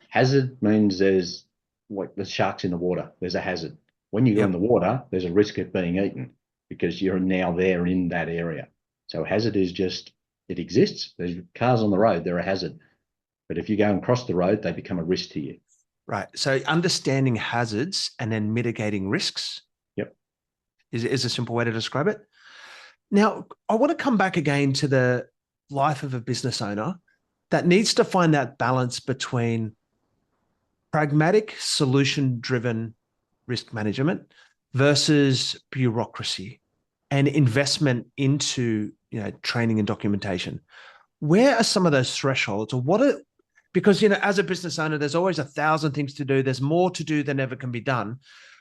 Hazard means there's like the sharks in the water. There's a hazard. When you go in the water, there's a risk of being eaten because you're now there in that area. So hazard is just, it exists. There's cars on the road, they're a hazard. But if you go and cross the road, they become a risk to you. Right. So understanding hazards and then mitigating risks. Yep. Is a simple way to describe it. Now, I want to come back again to the life of a business owner that needs to find that balance between pragmatic, solution-driven risk management versus bureaucracy and investment into, training and documentation. Where are some of those thresholds, or because, as a business owner, there's always 1,000 things to do. There's more to do than ever can be done.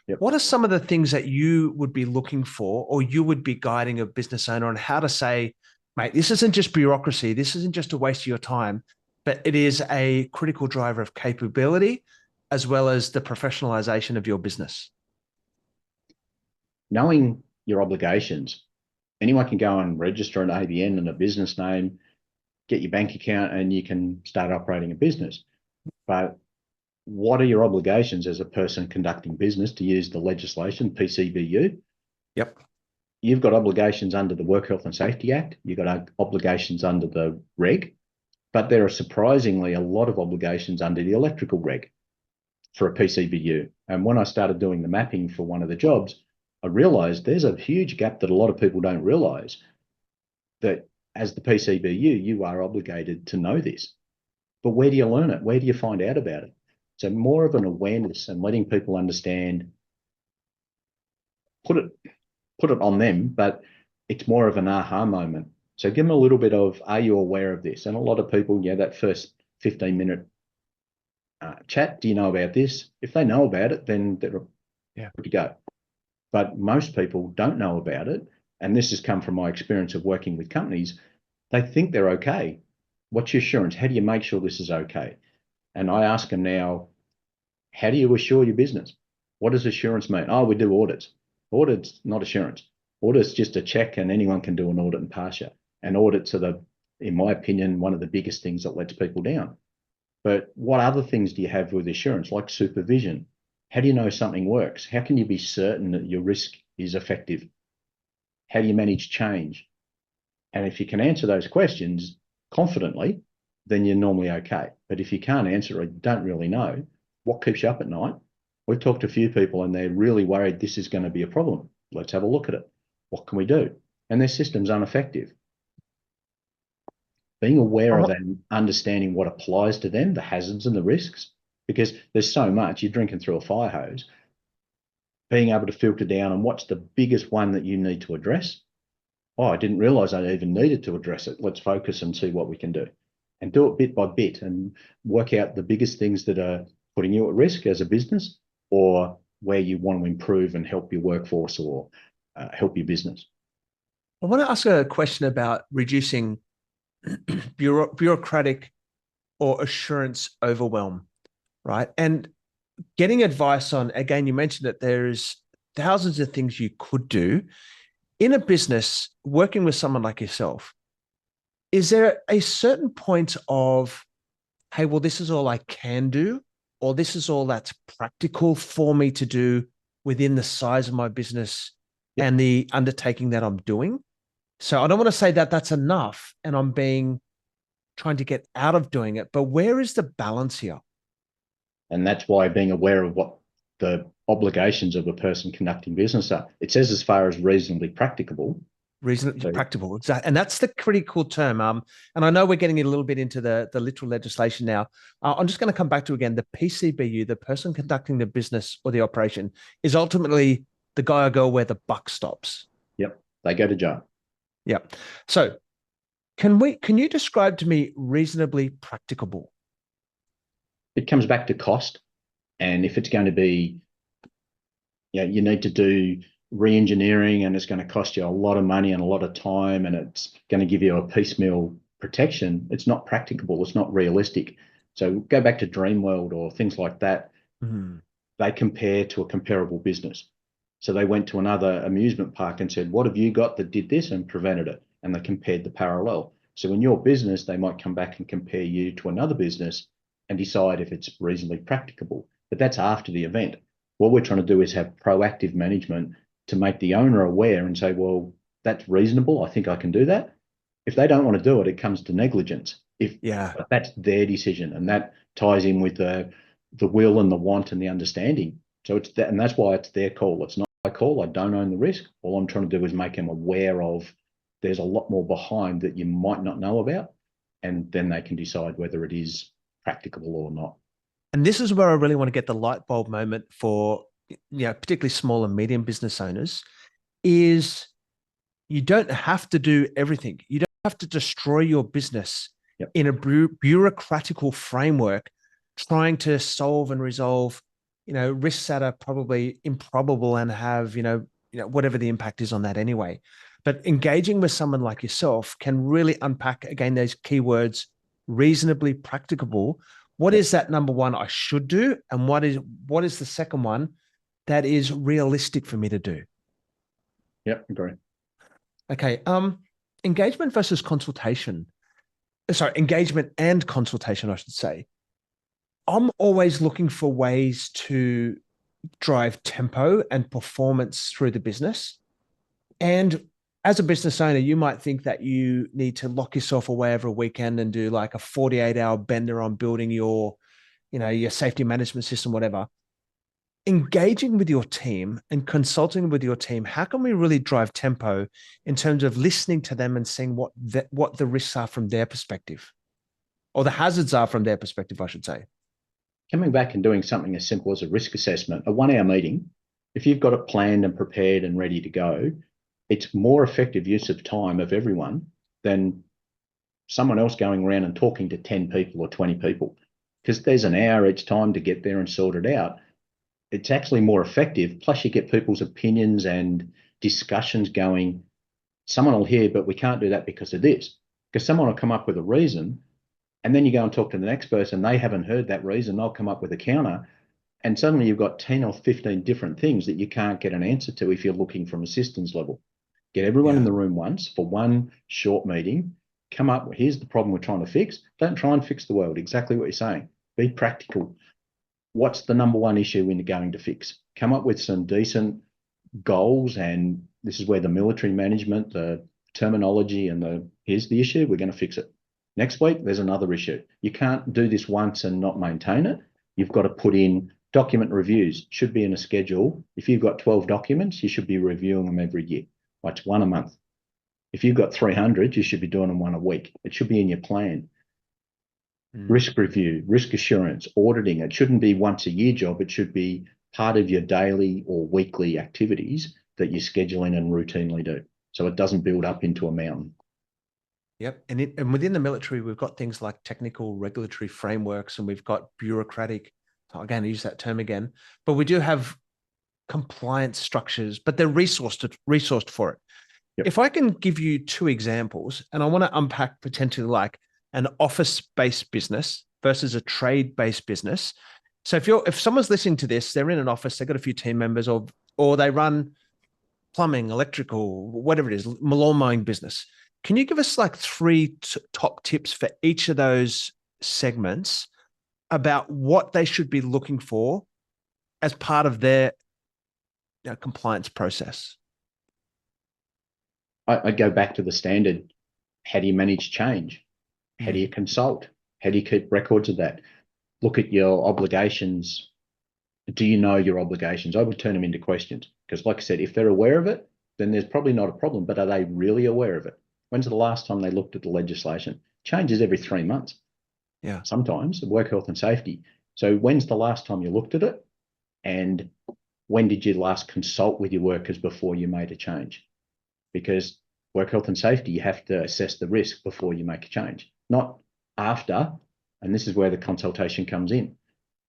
Yep. What are some of the things that you would be looking for, or you would be guiding a business owner on how to say, mate, this isn't just bureaucracy. This isn't just a waste of your time, but it is a critical driver of capability as well as the professionalization of your business? Knowing your obligations. Anyone can go and register an ABN and a business name, get your bank account, and you can start operating a business. But what are your obligations as a person conducting business, to use the legislation, PCBU? Yep. You've got obligations under the Work Health and Safety Act. You've got obligations under the reg, but there are surprisingly a lot of obligations under the electrical reg for a PCBU. And when I started doing the mapping for one of the jobs, I realized there's a huge gap that a lot of people don't realize, that as the PCBU, you are obligated to know this. But where do you learn it? Where do you find out about it? So more of an awareness and letting people understand, put it on them, but it's more of an aha moment. So give them a little bit of, are you aware of this? And a lot of people, that first 15-minute chat, do you know about this? If they know about it, then they're good to go. But most people don't know about it. And this has come from my experience of working with companies. They think they're okay. What's your assurance? How do you make sure this is okay? And I ask them now, how do you assure your business? What does assurance mean? Oh, we do audits. Audits, not assurance. Audit's just a check, and anyone can do an audit and pass you. And audits are, in my opinion, one of the biggest things that lets people down. But what other things do you have with assurance, like supervision? How do you know something works? How can you be certain that your risk is effective? How do you manage change? And if you can answer those questions confidently, then you're normally okay. But if you can't answer or don't really know, what keeps you up at night? We've talked to a few people and they're really worried this is going to be a problem. Let's have a look at it. What can we do? And their system's ineffective. Being aware of and understanding what applies to them, the hazards and the risks, because there's so much, you're drinking through a fire hose. Being able to filter down and what's the biggest one that you need to address. Oh, I didn't realize I even needed to address it. Let's focus and see what we can do. And do it bit by bit and work out the biggest things that are putting you at risk as a business, or where you want to improve and help your workforce or help your business. I want to ask a question about reducing bureaucratic or assurance overwhelm, right? And getting advice on, again, you mentioned that there's thousands of things you could do in a business. Working with someone like yourself, is there a certain point of, hey, well, this is all I can do, or this is all that's practical for me to do within the size of my business and the undertaking that I'm doing? So I don't want to say that that's enough and I'm being trying to get out of doing it. But where is the balance here? And that's why being aware of what the obligations of a person conducting business are. It says as far as reasonably practicable. Reasonably So, practical, exactly, and that's the critical term. And I know we're getting a little bit into the literal legislation now. I'm just going to come back to again the PCBU, the person conducting the business or the operation, is ultimately the guy or girl where the buck stops. yep, they go to jail. Yeah. So can you describe to me reasonably practicable? It comes back to cost. And if it's going to be, you need to do re-engineering and it's going to cost you a lot of money and a lot of time and it's going to give you a piecemeal protection, it's not practicable, it's not realistic. So go back to Dreamworld or things like that. Mm-hmm. They compare to a comparable business. So they went to another amusement park and said, what have you got that did this and prevented it? And they compared the parallel. So in your business, they might come back and compare you to another business and decide if it's reasonably practicable. But that's after the event. What we're trying to do is have proactive management to make the owner aware and say, well, that's reasonable. I think I can do that. If they don't want to do it, it comes to negligence. But that's their decision, and that ties in with the will and the want and the understanding. So it's that, and that's why it's their call. It's not my call. I don't own the risk. All I'm trying to do is make them aware of there's a lot more behind that you might not know about, and then they can decide whether it is practicable or not. And this is where I really want to get the light bulb moment for, particularly small and medium business owners, is you don't have to do everything. You don't have to destroy your business in a bureaucratical framework trying to solve and resolve, risks that are probably improbable and have, whatever the impact is on that anyway. But engaging with someone like yourself can really unpack, again, those keywords, reasonably practicable. What is that number one I should do? And what is the second one that is realistic for me to do? Yep, agree. Okay. Engagement versus consultation. Sorry, engagement and consultation, I should say. I'm always looking for ways to drive tempo and performance through the business. And as a business owner, you might think that you need to lock yourself away over a weekend and do like a 48-hour bender on building your safety management system, whatever. Engaging with your team and consulting with your team, how can we really drive tempo in terms of listening to them and seeing what the risks are from their perspective, or the hazards are from their perspective, I should say? Coming back and doing something as simple as a risk assessment, a 1 hour meeting, if you've got it planned and prepared and ready to go, it's more effective use of time of everyone than someone else going around and talking to 10 people or 20 people, because there's an hour each time to get there and sort it out. It's actually more effective. Plus, you get people's opinions and discussions going. Someone will hear, but we can't do that because of this. Because someone will come up with a reason, and then you go and talk to the next person. They haven't heard that reason. They'll come up with a counter, and suddenly you've got 10 or 15 different things that you can't get an answer to if you're looking from a systems level. Get everyone in the room once for one short meeting. Come up. Here's the problem we're trying to fix. Don't try and fix the world. Exactly what you're saying. Be practical. What's the number one issue we're going to fix? Come up with some decent goals, and this is where the military management, the terminology, and here's the issue, we're going to fix it. Next week, there's another issue. You can't do this once and not maintain it. You've got to put in document reviews, should be in a schedule. If you've got 12 documents, you should be reviewing them every year. That's one a month. If you've got 300, you should be doing them one a week. It should be in your plan. Risk review, risk assurance, auditing. It shouldn't be once a year job. It should be part of your daily or weekly activities that you schedule in and routinely do. So it doesn't build up into a mountain. Yep. And within the military, we've got things like technical regulatory frameworks, and we've got bureaucratic, again, I use that term again, but we do have compliance structures, but they're resourced for it. Yep. If I can give you two examples, and I want to unpack potentially like an office-based business versus a trade-based business. So if someone's listening to this, they're in an office, they've got a few team members, or they run plumbing, electrical, whatever it is, lawn mowing business. Can you give us like three top tips for each of those segments about what they should be looking for as part of their compliance process? I go back to the standard. How do you manage change? How do you consult? How do you keep records of that? Look at your obligations. Do you know your obligations? I would turn them into questions because, like I said, if they're aware of it, then there's probably not a problem. But are they really aware of it? When's the last time they looked at the legislation? Changes every 3 months. Yeah. Sometimes work health and safety. So when's the last time you looked at it? And when did you last consult with your workers before you made a change? Because work health and safety, you have to assess the risk before you make a change, not after. And this is where the consultation comes in.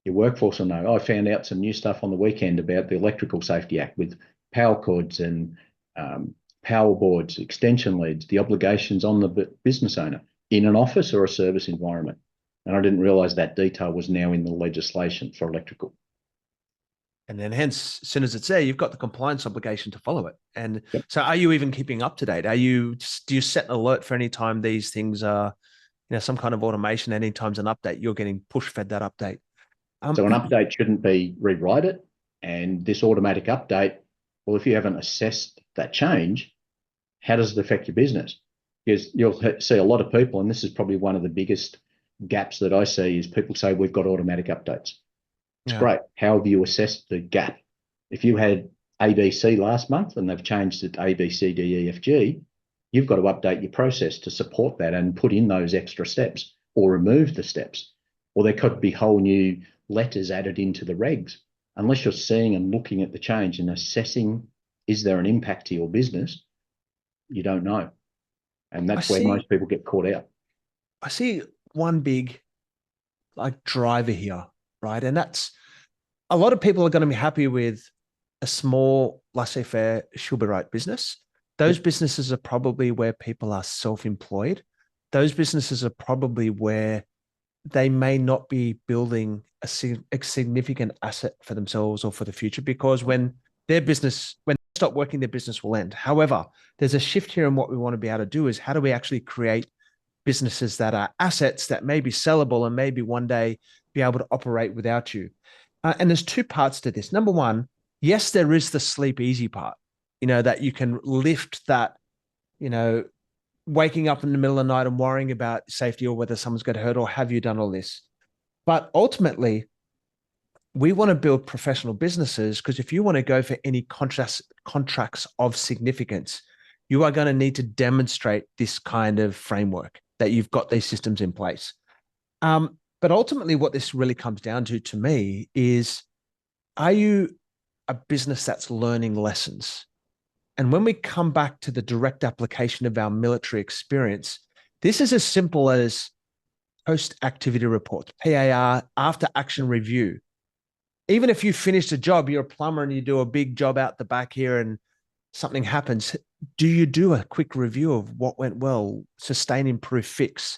Your workforce will know, I found out some new stuff on the weekend about the Electrical Safety Act with power cords and power boards, extension leads, the obligations on the business owner in an office or a service environment. And I didn't realise that detail was now in the legislation for electrical. And then hence, as soon as it's there, you've got the compliance obligation to follow it. And Yep. so are you even keeping up to date? Do you set an alert for any time these things are, some kind of automation, any time's an update, you're getting push fed that update? So an update shouldn't be rewrite it. And this automatic update, well, if you haven't assessed that change, how does it affect your business? Because you'll see a lot of people, and this is probably one of the biggest gaps that I see, is people say, we've got automatic updates. It's great. How have you assessed the gap? If you had ABC last month and they've changed it to A, B, C, D, E, F, G, you've got to update your process to support that and put in those extra steps or remove the steps. Or there could be whole new letters added into the regs. Unless you're seeing and looking at the change and assessing, is there an impact to your business? You don't know. And that's where most people get caught out. I see one big driver here, right? And that's a lot of people are going to be happy with a small laissez-faire she'll be right business. Those businesses are probably where people are self-employed. Those businesses are probably where they may not be building a significant asset for themselves or for the future, because when they stop working, their business will end. However, there's a shift here in what we want to be able to do is how do we actually create businesses that are assets that may be sellable and maybe one day be able to operate without you. And there's two parts to this. Number one, yes, there is the sleep easy part, that you can lift that, waking up in the middle of the night and worrying about safety or whether someone's going to hurt or have you done all this. But ultimately, we want to build professional businesses because if you want to go for any contracts of significance, you are going to need to demonstrate this kind of framework that you've got these systems in place. But ultimately, what this really comes down to me, is are you a business that's learning lessons? And when we come back to the direct application of our military experience, this is as simple as post-activity reports, PAR, after action review. Even if you finished a job, you're a plumber and you do a big job out the back here and something happens, do you do a quick review of what went well, sustain, improve, fix?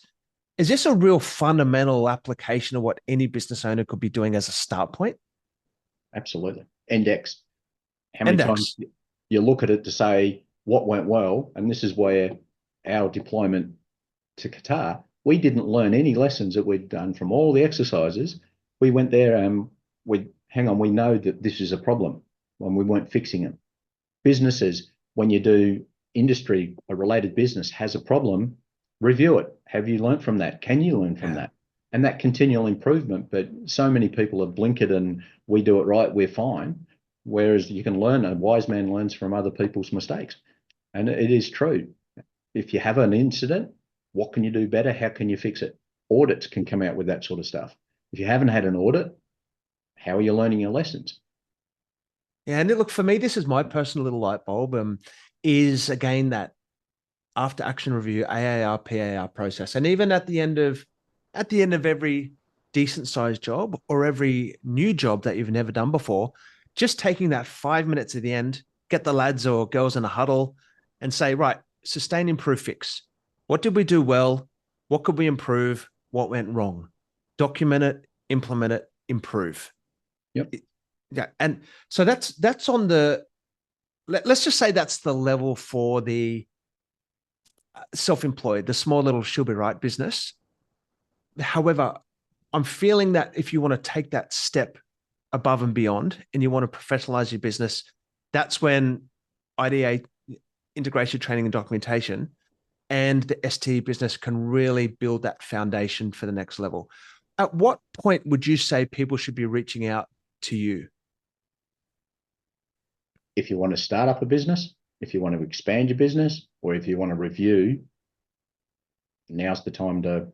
Is this a real fundamental application of what any business owner could be doing as a start point? Absolutely. Index. How many times you look at it to say what went well, and this is where our deployment to Qatar, we didn't learn any lessons that we'd done from all the exercises. We went there and we know that this is a problem when we weren't fixing it. Businesses, when you do industry, a related business has a problem, review it. Have you learned from that? Can you learn from that? And that continual improvement, but so many people have blinkered and we do it right, we're fine. Whereas you can learn, a wise man learns from other people's mistakes. And it is true. If you have an incident, what can you do better? How can you fix it? Audits can come out with that sort of stuff. If you haven't had an audit, how are you learning your lessons? Yeah, and look, for me, this is my personal little light bulb, is again that after action review, AAR, PAR process. And even at the end of every decent sized job or every new job that you've never done before, just taking that 5 minutes at the end, get the lads or girls in a huddle and say, right, sustain, improve, fix. What did we do well? What could we improve? What went wrong? Document it, implement it, improve. Yep. Yeah. And so that's on the, let's just say that's the level for the self-employed, the small little she'll be right business. However, I'm feeling that if you want to take that step above and beyond and you want to professionalize your business, that's when IDA, integration, training and documentation, and the STE business can really build that foundation for the next level. At what point would you say people should be reaching out to you? If you want to start up a business, if you want to expand your business, or if you want to review, now's the time to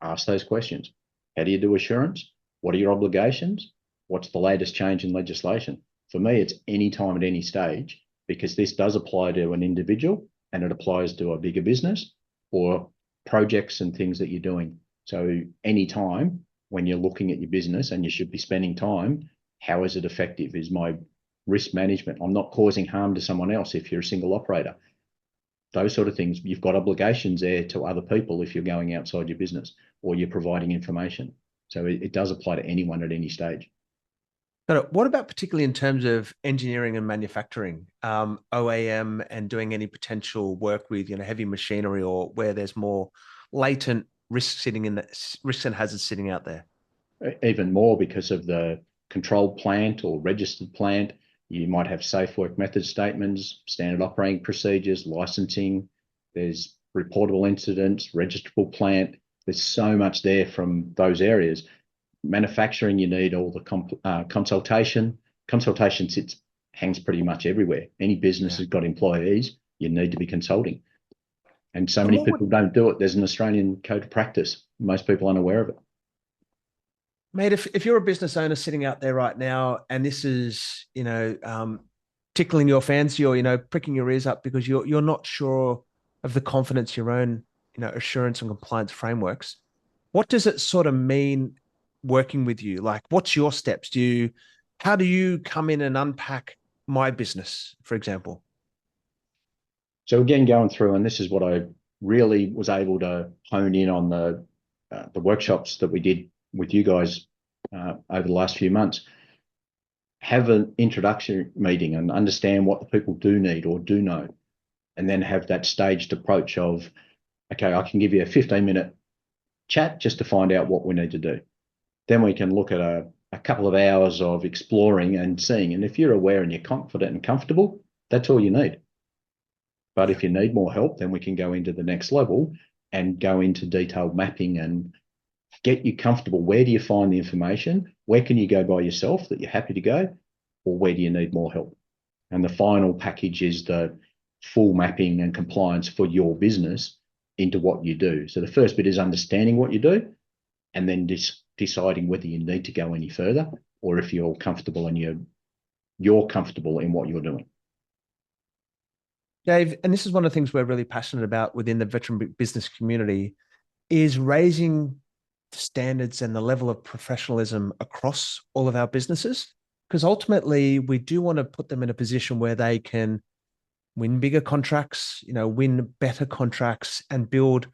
ask those questions. How do you do assurance? What are your obligations? What's the latest change in legislation? For me, it's any time at any stage, because this does apply to an individual and it applies to a bigger business or projects and things that you're doing. So any time when you're looking at your business, and you should be spending time, how is it effective? Is my risk management? I'm not causing harm to someone else if you're a single operator. Those sort of things. You've got obligations there to other people if you're going outside your business or you're providing information. So it does apply to anyone at any stage. What about particularly in terms of engineering and manufacturing, OAM, and doing any potential work with heavy machinery, or where there's more latent risks and hazards sitting out there? Even more, because of the controlled plant or registered plant, you might have safe work method statements, standard operating procedures, licensing. There's reportable incidents, registrable plant. There's so much there from those areas. Manufacturing, you need all the consultation. Consultation hangs pretty much everywhere. Any business has got employees, you need to be consulting. And so many people don't do it. There's an Australian code of practice. Most people aren't aware of it. Mate, if you're a business owner sitting out there right now, and this is, tickling your fancy, or, pricking your ears up because you're not sure of the confidence your own, assurance and compliance frameworks, what does it sort of mean working with you? Like, what's your steps? How do you come in and unpack my business, for example? So again, going through, and this is what I really was able to hone in on the workshops that we did with you guys over the last few months. Have an introduction meeting and understand what the people do need or do know, and then have that staged approach of, okay, I can give you a 15-minute chat just to find out what we need to do. Then we can look at a couple of hours of exploring and seeing. And if you're aware and you're confident and comfortable, that's all you need. But if you need more help, then we can go into the next level and go into detailed mapping and get you comfortable. Where do you find the information? Where can you go by yourself that you're happy to go? Or where do you need more help? And the final package is the full mapping and compliance for your business into what you do. So the first bit is understanding what you do, and then deciding whether you need to go any further, or if you're comfortable and you're comfortable in what you're doing. Dave, and this is one of the things we're really passionate about within the veteran business community, is raising standards and the level of professionalism across all of our businesses. Because ultimately, we do want to put them in a position where they can win bigger contracts, win better contracts, and build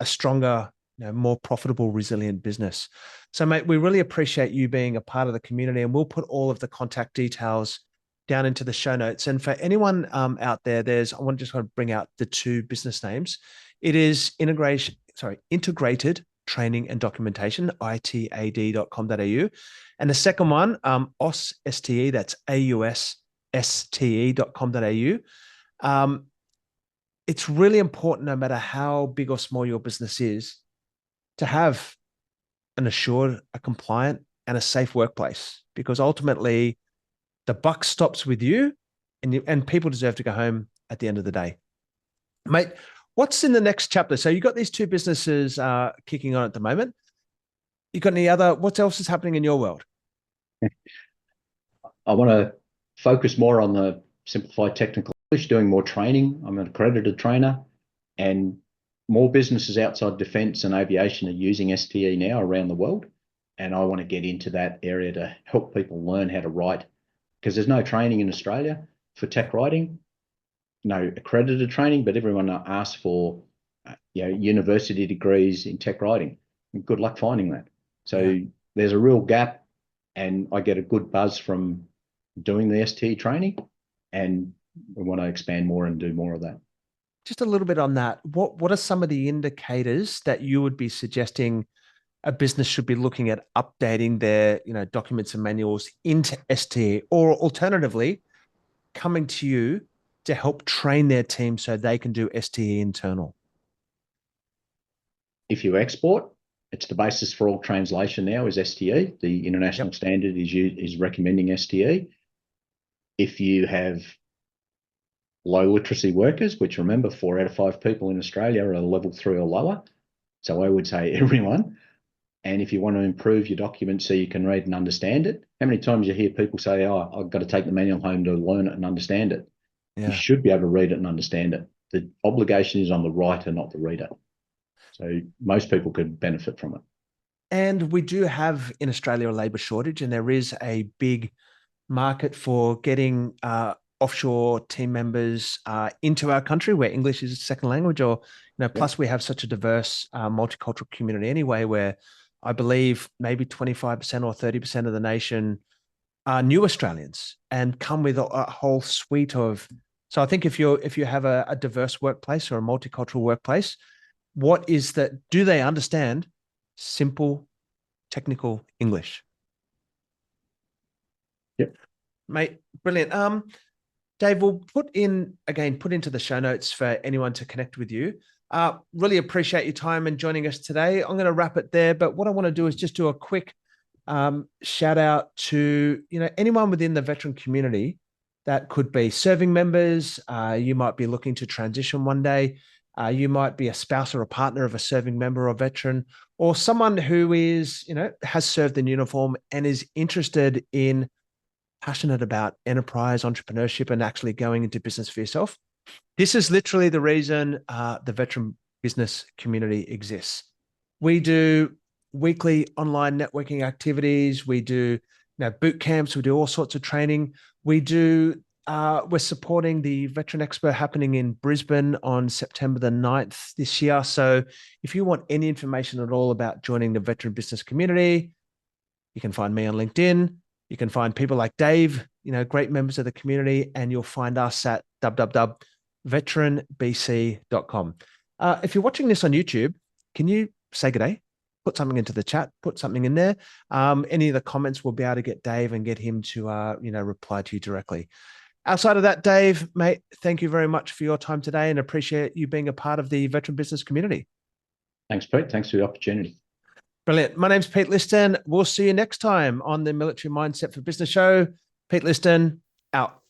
a stronger, more profitable, resilient business. So, mate, we really appreciate you being a part of the community, and we'll put all of the contact details down into the show notes. And for anyone out there, I want to bring out the two business names. It is Integrated Training and Documentation, itad.com.au. And the second one, AUSSTE, that's AUSSTE.com.au. It's really important, no matter how big or small your business is, to have an assured, a compliant, and a safe workplace, because ultimately the buck stops with you, and people deserve to go home at the end of the day. Mate, what's in the next chapter? So you've got these two businesses kicking on at the moment. You got what else is happening in your world? I want to focus more on the Simplified technical English, doing more training. I'm an accredited trainer, and more businesses outside defence and aviation are using STE now around the world. And I want to get into that area to help people learn how to write, because there's no training in Australia for tech writing, no accredited training, but everyone asks for university degrees in tech writing. And good luck finding that. So there's a real gap, and I get a good buzz from doing the STE training, and we want to expand more and do more of that. Just a little bit on that. What are some of the indicators that you would be suggesting a business should be looking at updating their documents and manuals into STE, or alternatively coming to you to help train their team so they can do STE internal? if you export, it's the basis for all translation now is STE. The international standard is recommending STE. If you have low literacy workers, which remember 4 out of 5 people in Australia are level 3 or lower. So I would say everyone. And if you want to improve your document so you can read and understand it, how many times you hear people say, oh, I've got to take the manual home to learn it and understand it? Yeah. You should be able to read it and understand it. The obligation is on the writer, not the reader. So most people could benefit from it. And we do have in Australia a labour shortage, and there is a big market for getting offshore team members into our country where English is a second language, or plus we have such a diverse multicultural community anyway, where I believe maybe 25% or 30% of the nation are new Australians and come with a whole suite of. So I think if you have a diverse workplace or a multicultural workplace, what is that? Do they understand simple technical English? Yep. Mate, brilliant. Dave, we'll put into the show notes for anyone to connect with you. Really appreciate your time and joining us today. I'm going to wrap it there, but what I want to do is just do a quick shout out to anyone within the veteran community that could be serving members. You might be looking to transition one day. You might be a spouse or a partner of a serving member or veteran, or someone who is has served in uniform and is passionate about enterprise, entrepreneurship, and actually going into business for yourself. This is literally the reason the veteran business community exists. We do weekly online networking activities. We do boot camps. We do all sorts of training. We're supporting the Veteran Expo happening in Brisbane on September the 9th this year. So if you want any information at all about joining the veteran business community, you can find me on LinkedIn. You can find people like Dave, great members of the community, and you'll find us at www.veteranbc.com. If you're watching this on YouTube, can you say good day? Put something into the chat, put something in there. Any of the comments will be able to get Dave and get him to, reply to you directly. Outside of that, Dave, mate, thank you very much for your time today and appreciate you being a part of the veteran business community. Thanks, Pete. Thanks for the opportunity. Brilliant. My name's Pete Liston. We'll see you next time on the Military Mindset for Business show. Pete Liston, out.